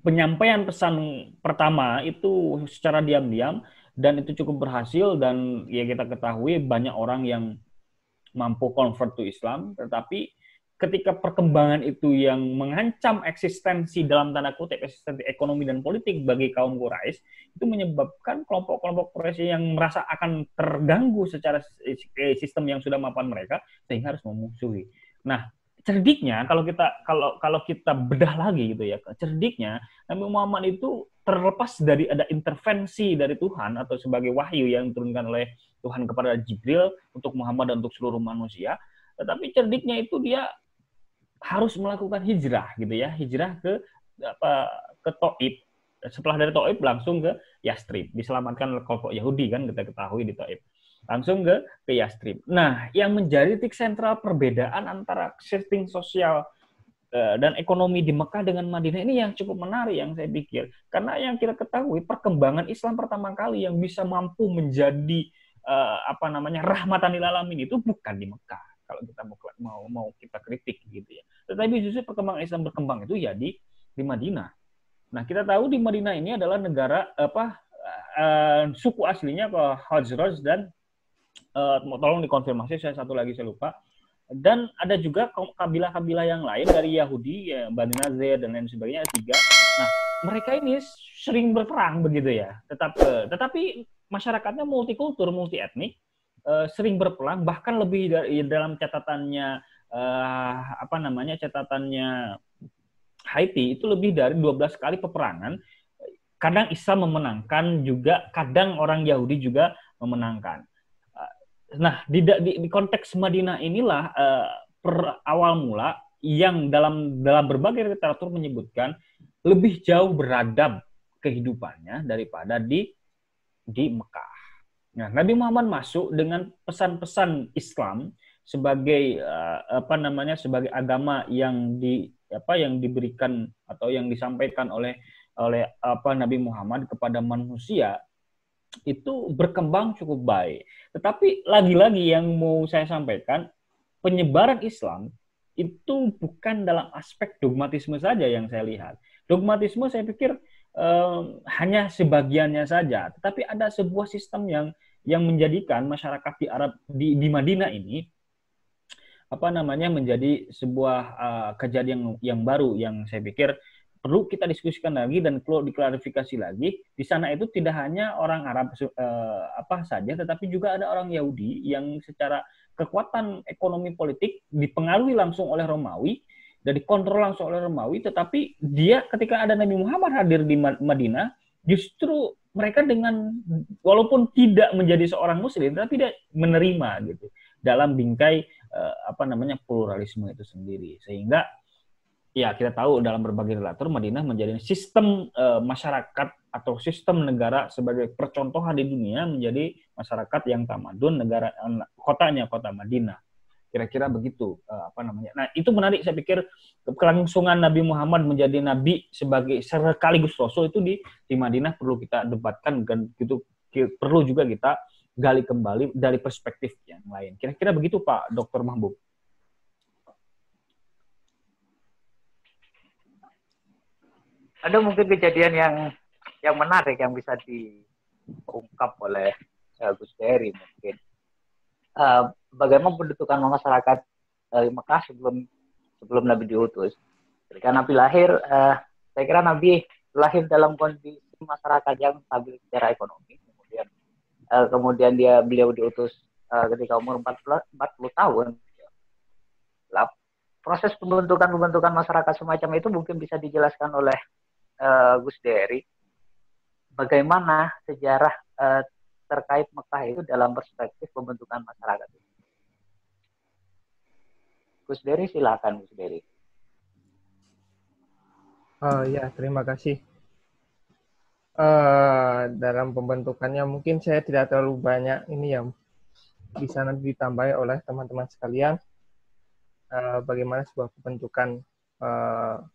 penyampaian pesan pertama itu secara diam-diam, dan itu cukup berhasil, dan ya kita ketahui banyak orang yang mampu convert to Islam. Tetapi ketika perkembangan itu yang mengancam eksistensi, dalam tanda kutip, eksistensi ekonomi dan politik bagi kaum Quraisy, itu menyebabkan kelompok-kelompok Quraisy yang merasa akan terganggu secara sistem yang sudah mapan mereka, sehingga harus memusuhi. Nah, cerdiknya kalau kita bedah lagi gitu ya, cerdiknya Nabi Muhammad itu terlepas dari ada intervensi dari Tuhan atau sebagai wahyu yang diturunkan oleh Tuhan kepada Jibril untuk Muhammad dan untuk seluruh manusia, tetapi cerdiknya itu dia harus melakukan hijrah gitu ya, hijrah ke Taif. Setelah dari Taif langsung ke Yastrib, diselamatkan oleh kelompok Yahudi kan, kita ketahui di Taif. Langsung ke Yastrib. Nah, yang menjadi titik sentral perbedaan antara setting sosial dan ekonomi di Mekah dengan Madinah ini yang cukup menarik yang saya pikir. Karena yang kita ketahui, perkembangan Islam pertama kali yang bisa mampu menjadi apa namanya rahmatan lil alamin itu bukan di Mekah kalau kita mau kita kritik gitu ya. Tetapi justru perkembangan Islam berkembang itu ya di Madinah. Nah, kita tahu di Madinah ini adalah negara suku aslinya Khazraj dan tolong dikonfirmasi, saya satu lagi saya lupa. Dan ada juga kabilah-kabilah yang lain dari Yahudi, ya, Bani Nazir dan lain sebagainya, 3. Nah, mereka ini sering berperang begitu ya. Tetapi masyarakatnya multikultur, multi etnik, sering berperang, bahkan lebih dari dalam catatannya catatannya Haiti itu lebih dari 12 kali peperangan. Kadang Islam memenangkan juga, kadang orang Yahudi juga memenangkan. Nah, di konteks Madinah inilah awal mula yang dalam berbagai literatur menyebutkan lebih jauh beradab kehidupannya daripada di Mekah. Nah, Nabi Muhammad masuk dengan pesan-pesan Islam sebagai sebagai agama yang diberikan atau yang disampaikan oleh Nabi Muhammad kepada manusia, itu berkembang cukup baik. Tetapi lagi-lagi yang mau saya sampaikan, penyebaran Islam itu bukan dalam aspek dogmatisme saja yang saya lihat. Dogmatisme saya pikir hanya sebagiannya saja, tetapi ada sebuah sistem yang menjadikan masyarakat di Madinah ini menjadi sebuah kejadian yang baru yang saya pikir perlu kita diskusikan lagi dan perlu diklarifikasi lagi. Di sana itu tidak hanya orang Arab saja, tetapi juga ada orang Yahudi yang secara kekuatan ekonomi politik dipengaruhi langsung oleh Romawi dan dikontrol langsung oleh Romawi. Tetapi dia ketika ada Nabi Muhammad hadir di Madinah, justru mereka walaupun tidak menjadi seorang Muslim, tapi tidak menerima gitu dalam bingkai pluralisme itu sendiri. Sehingga ya kita tahu dalam berbagai literatur Madinah menjadi sistem masyarakat atau sistem negara sebagai percontohan di dunia, menjadi masyarakat yang tamadun, kota Madinah. Kira-kira begitu Nah, itu menarik, saya pikir kelangsungan Nabi Muhammad menjadi nabi sebagai sekaligus rasul itu di Madinah perlu kita debatkan dan itu perlu juga kita gali kembali dari perspektif yang lain. Kira-kira begitu Pak Dr. Mahbub. Ada mungkin kejadian yang menarik yang bisa diungkap oleh Gus Dery mungkin. Bagaimana pendudukan masyarakat Mekah sebelum Nabi diutus. Ketika Nabi lahir, saya kira Nabi lahir dalam kondisi masyarakat yang stabil secara ekonomi. Kemudian beliau diutus ketika umur 40 tahun. Proses pembentukan masyarakat semacam itu mungkin bisa dijelaskan oleh Gus Dery, bagaimana sejarah terkait Mekah itu dalam perspektif pembentukan masyarakat itu. Gus Dery, silakan Gus Dery. Ya, terima kasih. Dalam pembentukannya mungkin saya tidak terlalu banyak ini yang bisa nanti ditambahi oleh teman-teman sekalian. Bagaimana sebuah pembentukan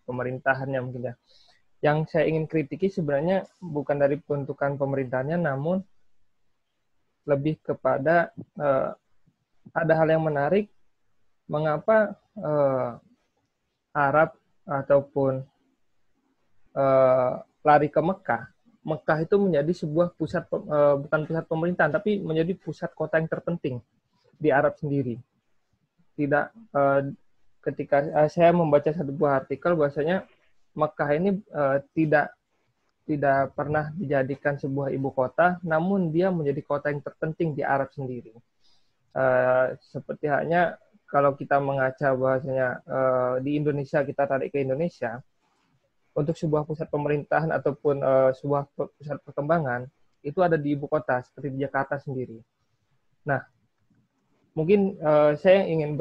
pemerintahannya mungkin ya. Yang saya ingin kritiki sebenarnya bukan dari pembentukan pemerintahannya, namun lebih kepada ada hal yang menarik, mengapa Arab ataupun lari ke Mekah. Mekah itu menjadi sebuah pusat, bukan pusat pemerintahan, tapi menjadi pusat kota yang terpenting di Arab sendiri. Tidak, ketika saya membaca satu buah artikel bahwasanya Mekah ini tidak pernah dijadikan sebuah ibu kota, namun dia menjadi kota yang terpenting di Arab sendiri. Seperti halnya kalau kita mengaca bahwasanya di Indonesia, kita tarik ke Indonesia, untuk sebuah pusat pemerintahan ataupun sebuah pusat perkembangan, itu ada di ibu kota, seperti di Jakarta sendiri. Nah, mungkin saya ingin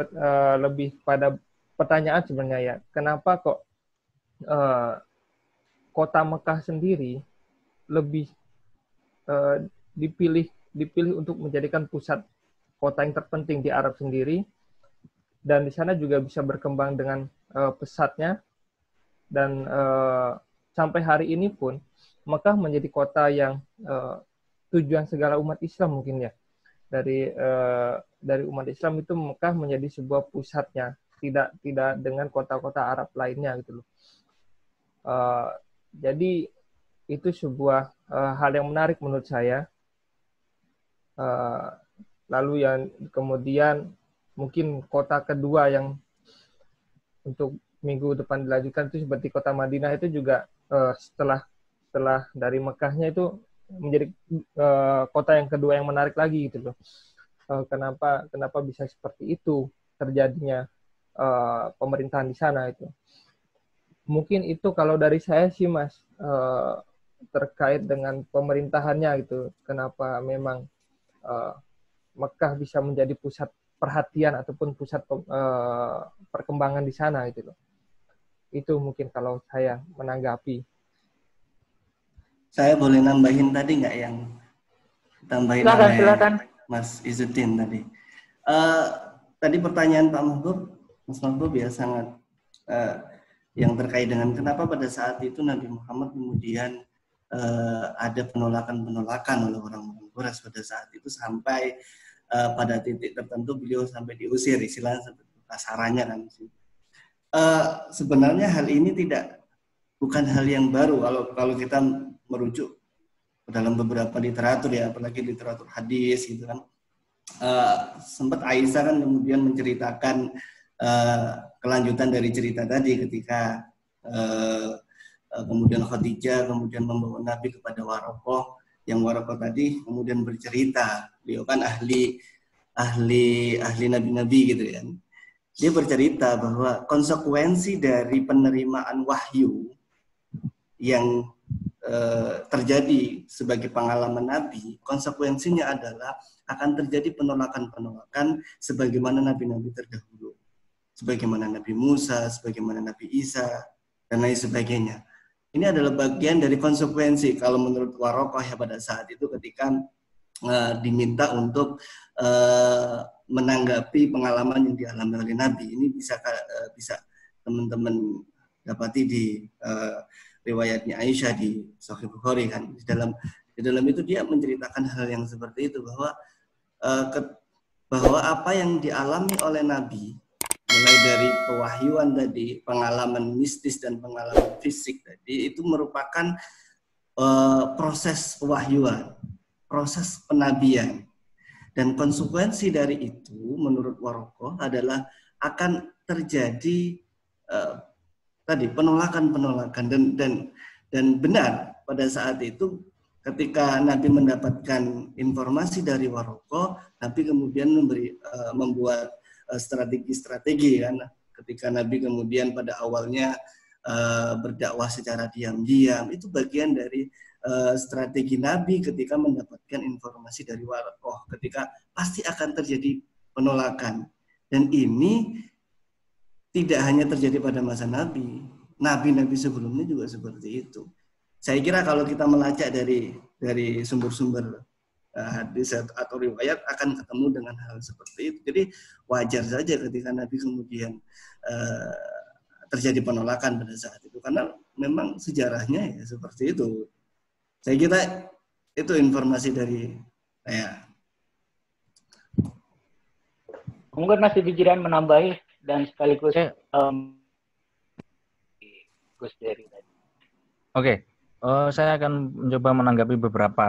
lebih pada pertanyaan sebenarnya ya, kenapa kok kota Mekah sendiri lebih dipilih untuk menjadikan pusat kota yang terpenting di Arab sendiri, dan di sana juga bisa berkembang dengan pesatnya, dan sampai hari ini pun Mekah menjadi kota yang tujuan segala umat Islam mungkin ya. dari umat Islam itu Mekah menjadi sebuah pusatnya, tidak dengan kota-kota Arab lainnya gitu loh. Jadi itu sebuah hal yang menarik menurut saya. Lalu yang kemudian mungkin kota kedua yang untuk minggu depan dilanjutkan itu seperti kota Madinah itu juga setelah dari Mekahnya itu menjadi kota yang kedua yang menarik lagi gitu loh. Kenapa bisa seperti itu terjadinya pemerintahan di sana itu. Mungkin itu kalau dari saya sih Mas, terkait dengan pemerintahannya gitu. Kenapa memang Mekah bisa menjadi pusat perhatian ataupun pusat perkembangan di sana gitu loh. Itu mungkin kalau saya menanggapi. Saya boleh nambahin tadi nggak yang tambahin Silakan. Mas Izzuddin tadi. Tadi pertanyaan Pak Mahbub, Mas Mahbub ya sangat yang terkait dengan kenapa pada saat itu Nabi Muhammad kemudian ada penolakan oleh orang-orang Quraisy pada saat itu sampai pada titik tertentu beliau sampai diusir, istilahnya seperti kasarannya kan. Sebenarnya hal ini bukan hal yang baru kalau kita merujuk dalam beberapa literatur ya, apalagi literatur hadis gitu kan. Sempat Aisyah kan kemudian menceritakan kelanjutan dari cerita tadi ketika kemudian Khadijah kemudian membawa Nabi kepada Warokoh, yang Warokoh tadi kemudian bercerita, beliau kan ahli nabi-nabi gitu kan. Dia bercerita bahwa konsekuensi dari penerimaan wahyu yang terjadi sebagai pengalaman Nabi, konsekuensinya adalah akan terjadi penolakan-penolakan sebagaimana nabi-nabi terdahulu, sebagaimana Nabi Musa, sebagaimana Nabi Isa, dan lain sebagainya. Ini adalah bagian dari konsekuensi kalau menurut Warokoh ya pada saat itu ketika diminta untuk menanggapi pengalaman yang dialami oleh Nabi. Ini bisa teman-teman dapati di riwayatnya Aisyah di Sahih Bukhari kan. Di dalam itu dia menceritakan hal yang seperti itu bahwa apa yang dialami oleh Nabi mulai dari pewahyuan tadi, pengalaman mistis dan pengalaman fisik tadi itu merupakan proses pewahyuan, proses penabian. Dan konsekuensi dari itu menurut Warokoh adalah akan terjadi tadi penolakan dan benar pada saat itu ketika Nabi mendapatkan informasi dari Warokoh, Nabi kemudian membuat strategi kan, ketika Nabi kemudian pada awalnya berdakwah secara diam-diam, itu bagian dari strategi Nabi ketika mendapatkan informasi dari Warokoh, ketika pasti akan terjadi penolakan. Dan ini tidak hanya terjadi pada masa Nabi, nabi-nabi sebelumnya juga seperti itu. Saya kira kalau kita melacak dari sumber-sumber hadis atau riwayat akan ketemu dengan hal seperti itu. Jadi wajar saja ketika Nabi kemudian terjadi penolakan pada saat itu, karena memang sejarahnya ya seperti itu. Saya kira itu informasi dari saya. Mungkin masih pikiran menambahi dan sekaligus Gus Dery tadi. Oke, saya akan mencoba menanggapi beberapa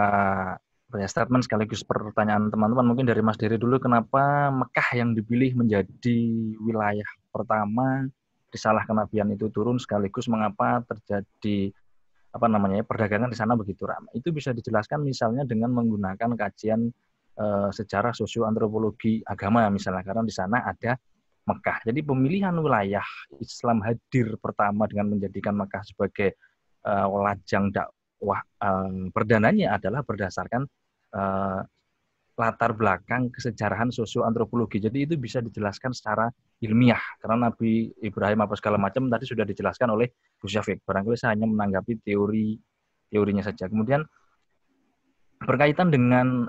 statement sekaligus pertanyaan teman-teman. Mungkin dari Mas Dery dulu, kenapa Mekah yang dipilih menjadi wilayah pertama risalah kenabian itu turun, sekaligus mengapa terjadi perdagangan di sana begitu ramai. Itu bisa dijelaskan misalnya dengan menggunakan kajian sejarah sosioantropologi agama misalnya, karena di sana ada Mekah. Jadi pemilihan wilayah Islam hadir pertama dengan menjadikan Mekah sebagai lajang dakwah perdananya adalah berdasarkan latar belakang kesejarahan sosioantropologi. Jadi itu bisa dijelaskan secara ilmiah, karena Nabi Ibrahim apa segala macam tadi sudah dijelaskan oleh Gus Syafiq. Barangkali saya hanya menanggapi teorinya saja. Kemudian berkaitan dengan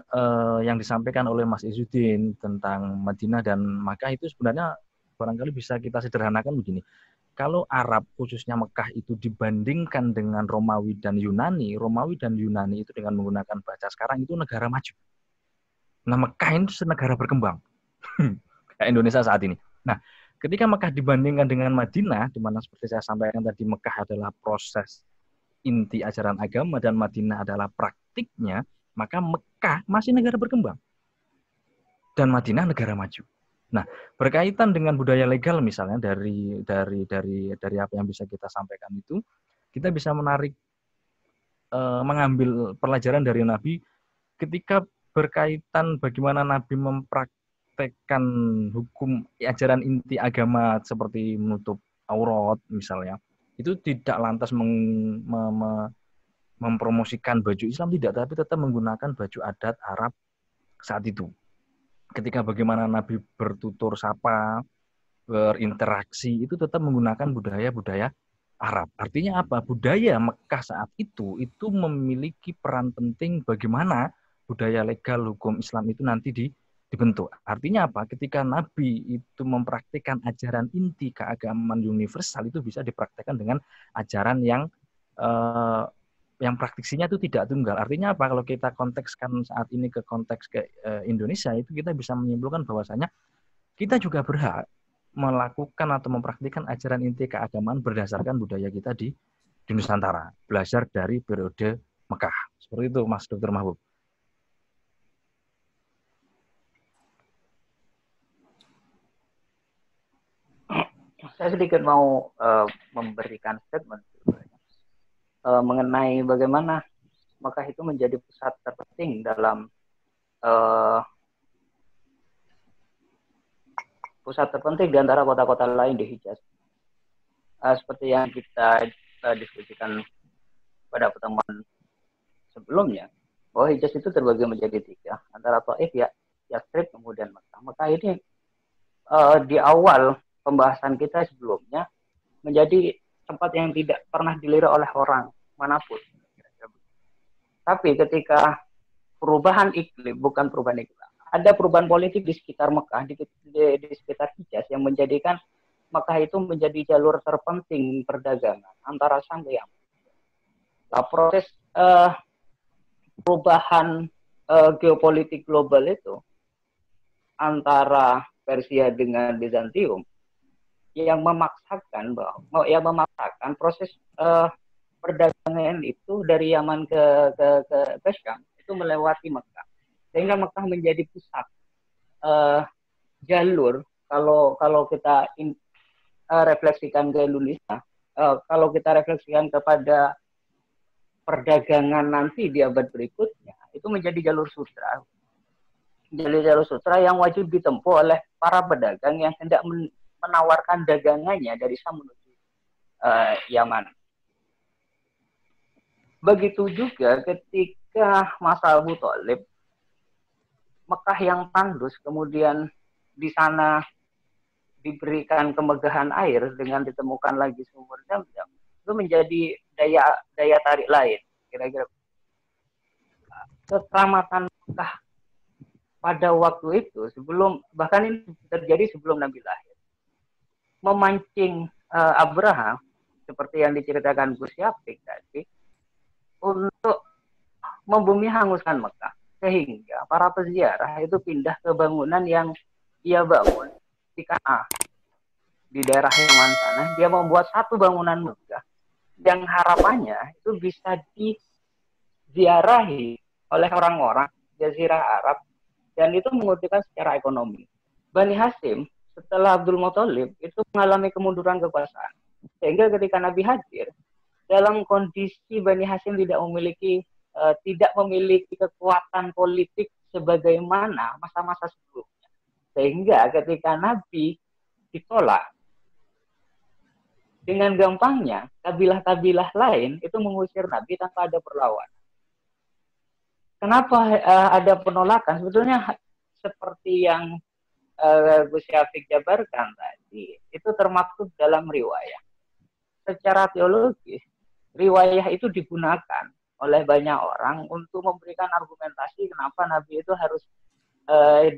yang disampaikan oleh Mas Izzuddin tentang Madinah dan Makkah, itu sebenarnya barangkali bisa kita sederhanakan begini. Kalau Arab, khususnya Mekah, itu dibandingkan dengan Romawi dan Yunani itu dengan menggunakan bahasa sekarang itu negara maju. Nah, Mekah itu negara berkembang. Kayak Indonesia saat ini. Nah, ketika Mekah dibandingkan dengan Madinah, di mana seperti saya sampaikan tadi, Mekah adalah proses inti ajaran agama dan Madinah adalah praktiknya, maka Mekah masih negara berkembang dan Madinah negara maju. Nah, berkaitan dengan budaya legal misalnya dari apa yang bisa kita sampaikan itu, kita bisa mengambil pelajaran dari Nabi ketika berkaitan bagaimana Nabi mempraktekkan hukum ajaran inti agama seperti menutup aurat misalnya. Itu tidak lantas mempromosikan baju Islam, tidak, tapi tetap menggunakan baju adat Arab saat itu. Ketika bagaimana Nabi bertutur sapa, berinteraksi, itu tetap menggunakan budaya-budaya Arab. Artinya apa? Budaya Mekah saat itu memiliki peran penting bagaimana budaya legal hukum Islam itu nanti dibentuk. Artinya apa? Ketika Nabi itu mempraktikkan ajaran inti keagamaan universal, itu bisa dipraktikkan dengan ajaran yang praktisinya itu tidak tunggal. Artinya apa? Kalau kita kontekskan saat ini ke konteks Indonesia, itu kita bisa menyimpulkan bahwasanya kita juga berhak melakukan atau mempraktikkan ajaran inti keagamaan berdasarkan budaya kita di Nusantara, belajar dari periode Mekah. Seperti itu, Mas Dr. Mahbub. Saya sedikit mau memberikan statement mengenai bagaimana Mekah itu menjadi pusat terpenting dalam pusat terpenting di antara kota-kota lain di Hijaz. Seperti yang kita diskusikan pada pertemuan sebelumnya, bahwa Hijaz itu terbagi menjadi 3, antara Taif, Yatsrib, kemudian Mekah. Mekah ini di awal pembahasan kita sebelumnya menjadi tempat yang tidak pernah dilirik oleh orang manapun. Tapi ketika perubahan iklim, bukan perubahan iklim, ada perubahan politik di sekitar Mekah, di sekitar Hijaz, yang menjadikan Mekah itu menjadi jalur terpenting perdagangan antara Syam ke Yaman. Nah, proses perubahan geopolitik global itu antara Persia dengan Bizantium yang memaksakan proses perdagangan itu dari Yaman ke Syam itu melewati Mekah, sehingga Mekah menjadi pusat jalur. Kalau kita refleksikan ke Indonesia, kalau kita refleksikan kepada perdagangan nanti di abad berikutnya, itu menjadi jalur sutra. Jadi jalur sutra yang wajib ditempuh oleh para pedagang yang hendak menawarkan dagangannya dari Syam menuju Yaman. Begitu juga ketika masa Abu Thalib, Mekah yang tandus, kemudian di sana diberikan kemegahan air dengan ditemukan lagi sumur Zam-Zam, itu menjadi daya tarik lain. Kira-kira keselamatan Mekah pada waktu itu, bahkan ini terjadi sebelum Nabi lahir, memancing Abraham, seperti yang diceritakan Gus Yapik tadi, untuk membumi hanguskan Mekah, sehingga para peziarah itu pindah ke bangunan yang ia bangun di Kana, di daerah Yaman sana. Dia membuat satu bangunan megah yang harapannya itu bisa diziarahi oleh orang-orang Jazirah Arab, dan itu menguntungkan secara ekonomi. Bani Hashim setelah Abdul Muthalib itu mengalami kemunduran kekuasaan, sehingga ketika Nabi hadir, dalam kondisi Bani Hashim tidak memiliki kekuatan politik sebagaimana masa-masa sebelumnya, sehingga ketika Nabi ditolak, dengan gampangnya kabilah-kabilah lain itu mengusir Nabi tanpa ada perlawanan. Kenapa ada penolakan? Sebetulnya seperti yang Gus Syafiq jabarkan tadi, itu termaktub dalam riwayah. Secara teologis, riwayah itu digunakan oleh banyak orang untuk memberikan argumentasi kenapa Nabi itu harus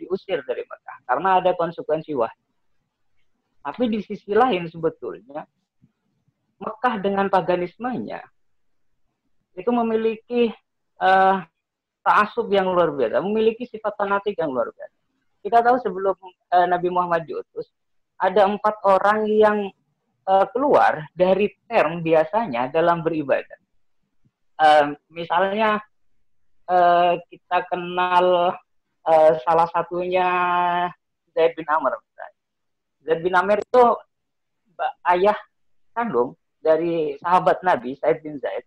diusir dari Mekah, karena ada konsekuensi wahyu. Tapi di sisi lain sebetulnya Mekah dengan paganismenya itu memiliki ta'assub yang luar biasa, memiliki sifat fanatik yang luar biasa. Kita tahu sebelum Nabi Muhammad diutus, ada 4 orang yang keluar dari term biasanya dalam beribadah. Misalnya kita kenal salah satunya Zaid bin Amr. Zaid bin Amr itu ayah kandung dari sahabat Nabi, Said bin Zaid.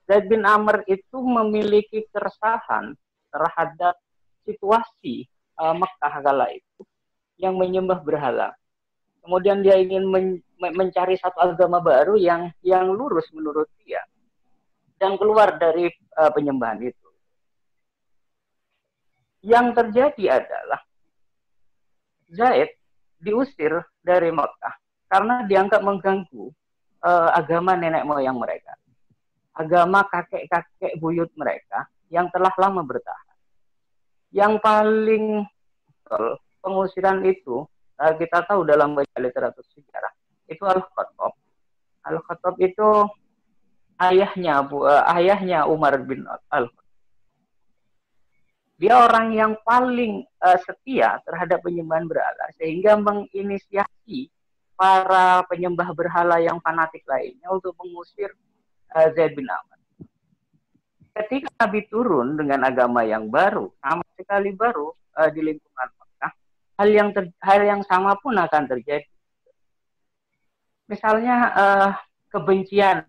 Zaid bin Amr itu memiliki keresahan terhadap situasi Mekah kala itu yang menyembah berhala. Kemudian dia ingin mencari satu agama baru yang lurus menurut dia dan keluar dari penyembahan itu. Yang terjadi adalah Zaid diusir dari Mekah karena dianggap mengganggu agama nenek moyang mereka, agama kakek-kakek buyut mereka yang telah lama bertahan. Yang paling pengusiran itu kita tahu dalam baca literatur sejarah itu Al-Khattab. Al-Khattab itu ayahnya Umar bin Al-Khattab. Dia orang yang paling setia terhadap penyembahan berhala sehingga menginisiasi para penyembah berhala yang fanatik lainnya untuk mengusir Zaid bin Amr. Ketika Nabi turun dengan agama yang baru, sama sekali baru di lingkungan Mekah, hal yang sama pun akan terjadi. Misalnya kebencian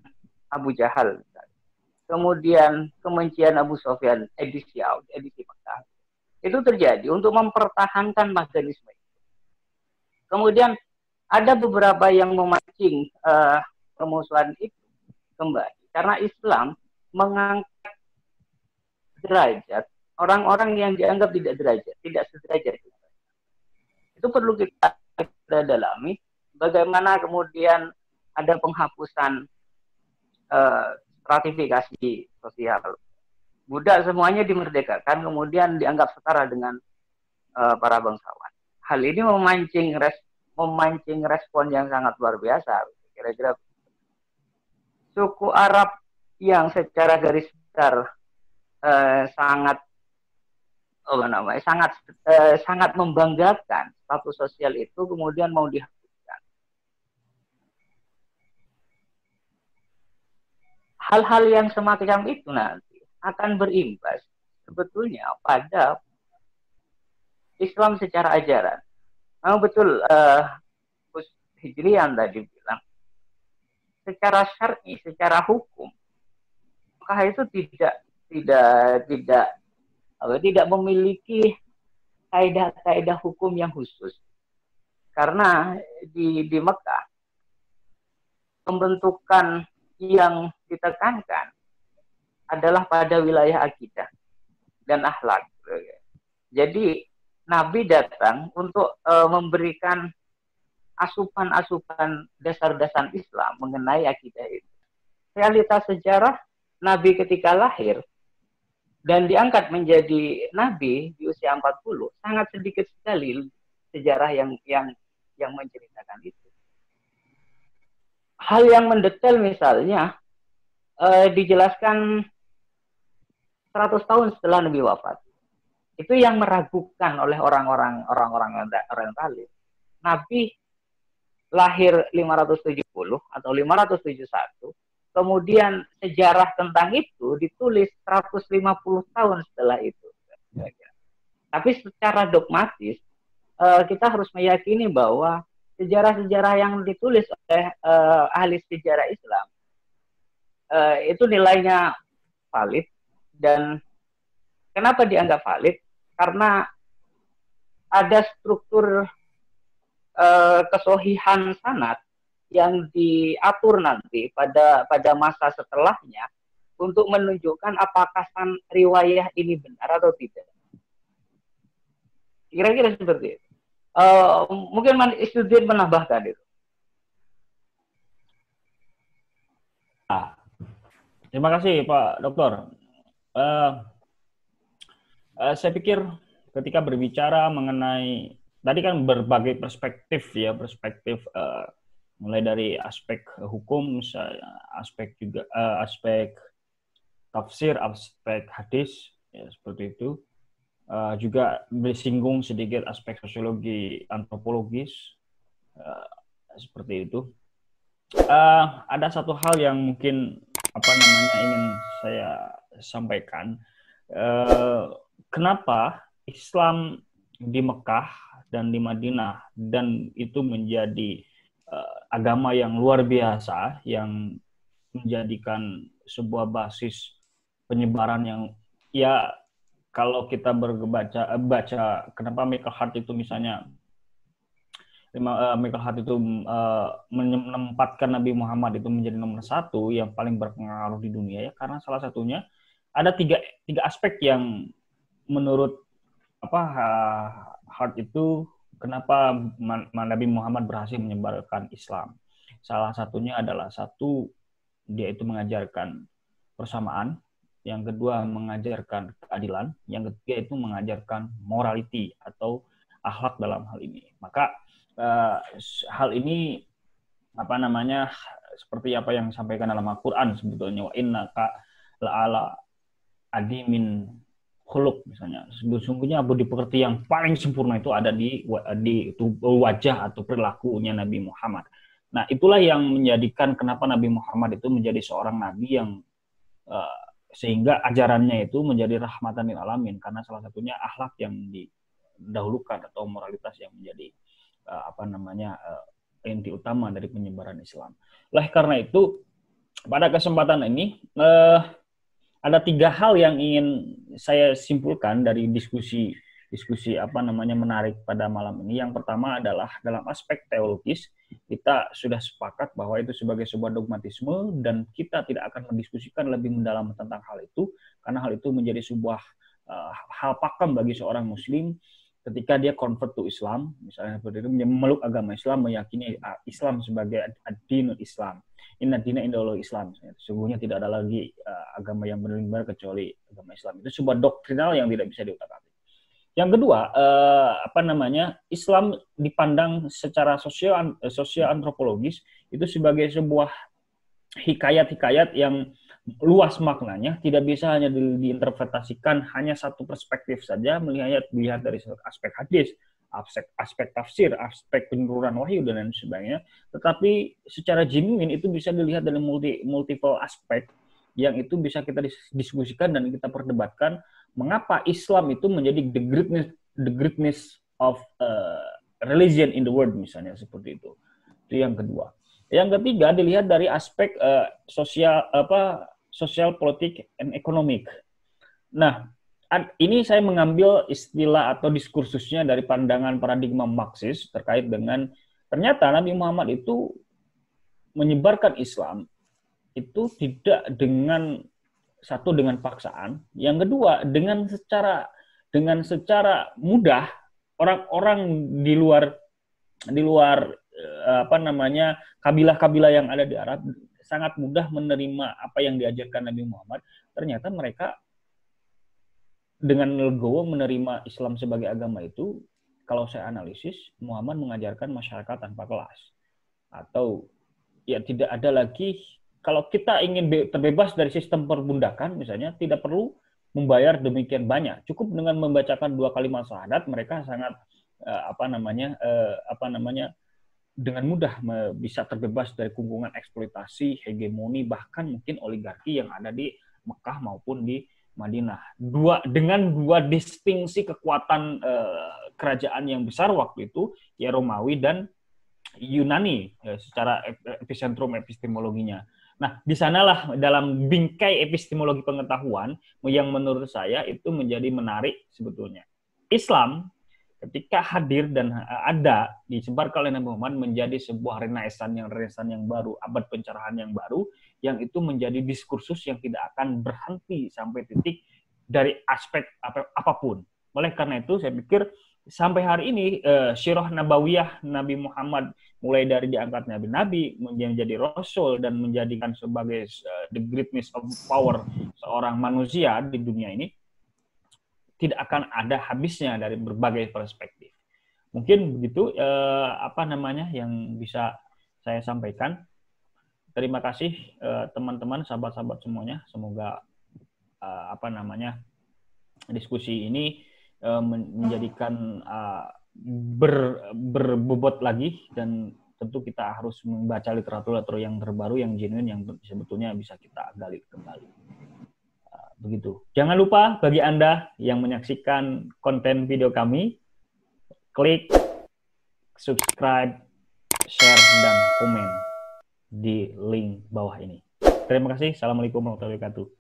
Abu Jahal, kemudian kebencian Abu Sufyan, edisi Mekah, itu terjadi untuk mempertahankan paganisme. Kemudian ada beberapa yang memancing permusuhan itu kembali karena Islam mengangkat derajat orang-orang yang dianggap tidak sederajat. Itu perlu kita dalami. Bagaimana kemudian ada penghapusan stratifikasi sosial. Budak semuanya dimerdekakan, kemudian dianggap setara dengan para bangsawan. Hal ini memancing respon yang sangat luar biasa. Kira-kira suku Arab yang secara garis besar sangat membanggakan status sosial itu kemudian mau dihapuskan. Hal-hal yang semacam itu nanti akan berimbas sebetulnya pada Islam secara ajaran. Memang betul Gus Hijrian tadi bilang secara syar'i, secara hukum, maka itu tidak memiliki kaidah-kaidah hukum yang khusus. Karena di Mekah pembentukan yang ditekankan adalah pada wilayah akidah dan akhlak. Jadi Nabi datang untuk memberikan asupan-asupan dasar-dasar Islam mengenai akidah itu. Realitas sejarah Nabi ketika lahir dan diangkat menjadi Nabi di usia 40, sangat sedikit sekali sejarah yang menceritakan itu. Hal yang mendetail misalnya dijelaskan 100 tahun setelah Nabi wafat. Itu yang meragukan oleh orang-orang orientalis. Nabi lahir 570 atau 571, kemudian sejarah tentang itu ditulis 150 tahun setelah itu. Tapi secara dogmatis kita harus meyakini bahwa sejarah-sejarah yang ditulis oleh ahli sejarah Islam itu nilainya valid. Dan kenapa dianggap valid? Karena ada struktur kesohihan sanad yang diatur nanti pada masa setelahnya untuk menunjukkan apakah riwayah ini benar atau tidak. Kira-kira seperti itu. Mungkin Istuddin menambahkan itu. Terima kasih Pak Doktor. Saya pikir ketika berbicara mengenai tadi kan berbagai perspektif mulai dari aspek hukum, aspek tafsir, aspek hadis, ya seperti itu. Juga bersinggung sedikit aspek sosiologi antropologis, seperti itu. Ada satu hal yang mungkin ingin saya sampaikan. Kenapa Islam di Mekah dan di Madinah dan itu menjadi agama yang luar biasa, yang menjadikan sebuah basis penyebaran yang, ya kalau kita baca kenapa Michael Hart itu misalnya Michael Hart itu menempatkan Nabi Muhammad itu menjadi nomor 1 yang paling berpengaruh di dunia, ya karena salah satunya ada tiga aspek yang menurut Hart itu kenapa Nabi Muhammad berhasil menyebarkan Islam. Salah satunya adalah satu, dia itu mengajarkan persamaan, yang kedua mengajarkan keadilan, yang ketiga itu mengajarkan morality atau akhlak dalam hal ini. Maka hal ini seperti apa yang disampaikan dalam Al-Qur'an sebetulnya, wa innaka la'ala adimin khuluq misalnya. Sesungguhnya budi pekerti yang paling sempurna itu ada di wajah atau perilakunya Nabi Muhammad. Nah, itulah yang menjadikan kenapa Nabi Muhammad itu menjadi seorang nabi yang sehingga ajarannya itu menjadi rahmatan lil alamin, karena salah satunya akhlak yang didahulukan atau moralitas yang menjadi inti utama dari penyebaran Islam. Oleh karena itu, pada kesempatan ini ada 3 hal yang ingin saya simpulkan dari diskusi menarik pada malam ini. Yang pertama adalah dalam aspek teologis, kita sudah sepakat bahwa itu sebagai sebuah dogmatisme dan kita tidak akan mendiskusikan lebih mendalam tentang hal itu, karena hal itu menjadi sebuah hal pakem bagi seorang muslim ketika dia convert to Islam, misalnya seperti itu, memeluk agama Islam, meyakini Islam sebagai ad-dinul Islam. Inna dina indallah Islam. Sesungguhnya tidak ada lagi agama yang benar-benar kecuali agama Islam. Itu sebuah doktrinal yang tidak bisa diutak-atik. Yang kedua, Islam dipandang secara sosial antropologis itu sebagai sebuah hikayat-hikayat yang luas maknanya, tidak bisa hanya diinterpretasikan hanya satu perspektif saja, melihat dari aspek hadis, aspek tafsir, aspek penurunan wahyu dan lain sebagainya, tetapi secara genuine itu bisa dilihat dari multiple aspek yang itu bisa kita diskusikan dan kita perdebatkan mengapa Islam itu menjadi the greatness of religion in the world, misalnya seperti itu. Itu yang kedua. Yang ketiga dilihat dari aspek sosial, politik, and economic. Nah, ini saya mengambil istilah atau diskursusnya dari pandangan paradigma Marxis terkait dengan ternyata Nabi Muhammad itu menyebarkan Islam itu tidak dengan paksaan, yang kedua dengan secara mudah orang-orang di luar kabilah-kabilah yang ada di Arab sangat mudah menerima apa yang diajarkan Nabi Muhammad. Ternyata mereka dengan legowo menerima Islam sebagai agama itu. Kalau saya analisis, Muhammad mengajarkan masyarakat tanpa kelas, atau ya tidak ada lagi, kalau kita ingin terbebas dari sistem perbudakan misalnya, tidak perlu membayar demikian banyak, cukup dengan membacakan 2 kalimat syahadat mereka sangat dengan mudah bisa terbebas dari kungkungan eksploitasi, hegemoni, bahkan mungkin oligarki yang ada di Mekah maupun di Madinah. Dengan dua distingsi kekuatan kerajaan yang besar waktu itu, ya Romawi dan Yunani secara epicentrum epistemologinya. Nah, di sanalah dalam bingkai epistemologi pengetahuan yang menurut saya itu menjadi menarik sebetulnya. Islam ketika hadir dan ada disebarkan oleh Nabi Muhammad menjadi sebuah renaissance yang baru, abad pencerahan yang baru, yang itu menjadi diskursus yang tidak akan berhenti sampai titik dari aspek apapun. Oleh karena itu saya pikir sampai hari ini sirah nabawiyah Nabi Muhammad, mulai dari diangkatnya Nabi menjadi Rasul dan menjadikan sebagai the greatness of power seorang manusia di dunia ini, tidak akan ada habisnya dari berbagai perspektif. Mungkin begitu yang bisa saya sampaikan. Terima kasih teman-teman, sahabat-sahabat semuanya. Semoga diskusi ini menjadikan berbobot lagi, dan tentu kita harus membaca literatur yang terbaru, yang genuine, yang sebetulnya bisa kita gali kembali. Begitu. Jangan lupa bagi Anda yang menyaksikan konten video kami, klik subscribe, share, dan komen di link bawah ini. Terima kasih. Assalamualaikum warahmatullahi wabarakatuh.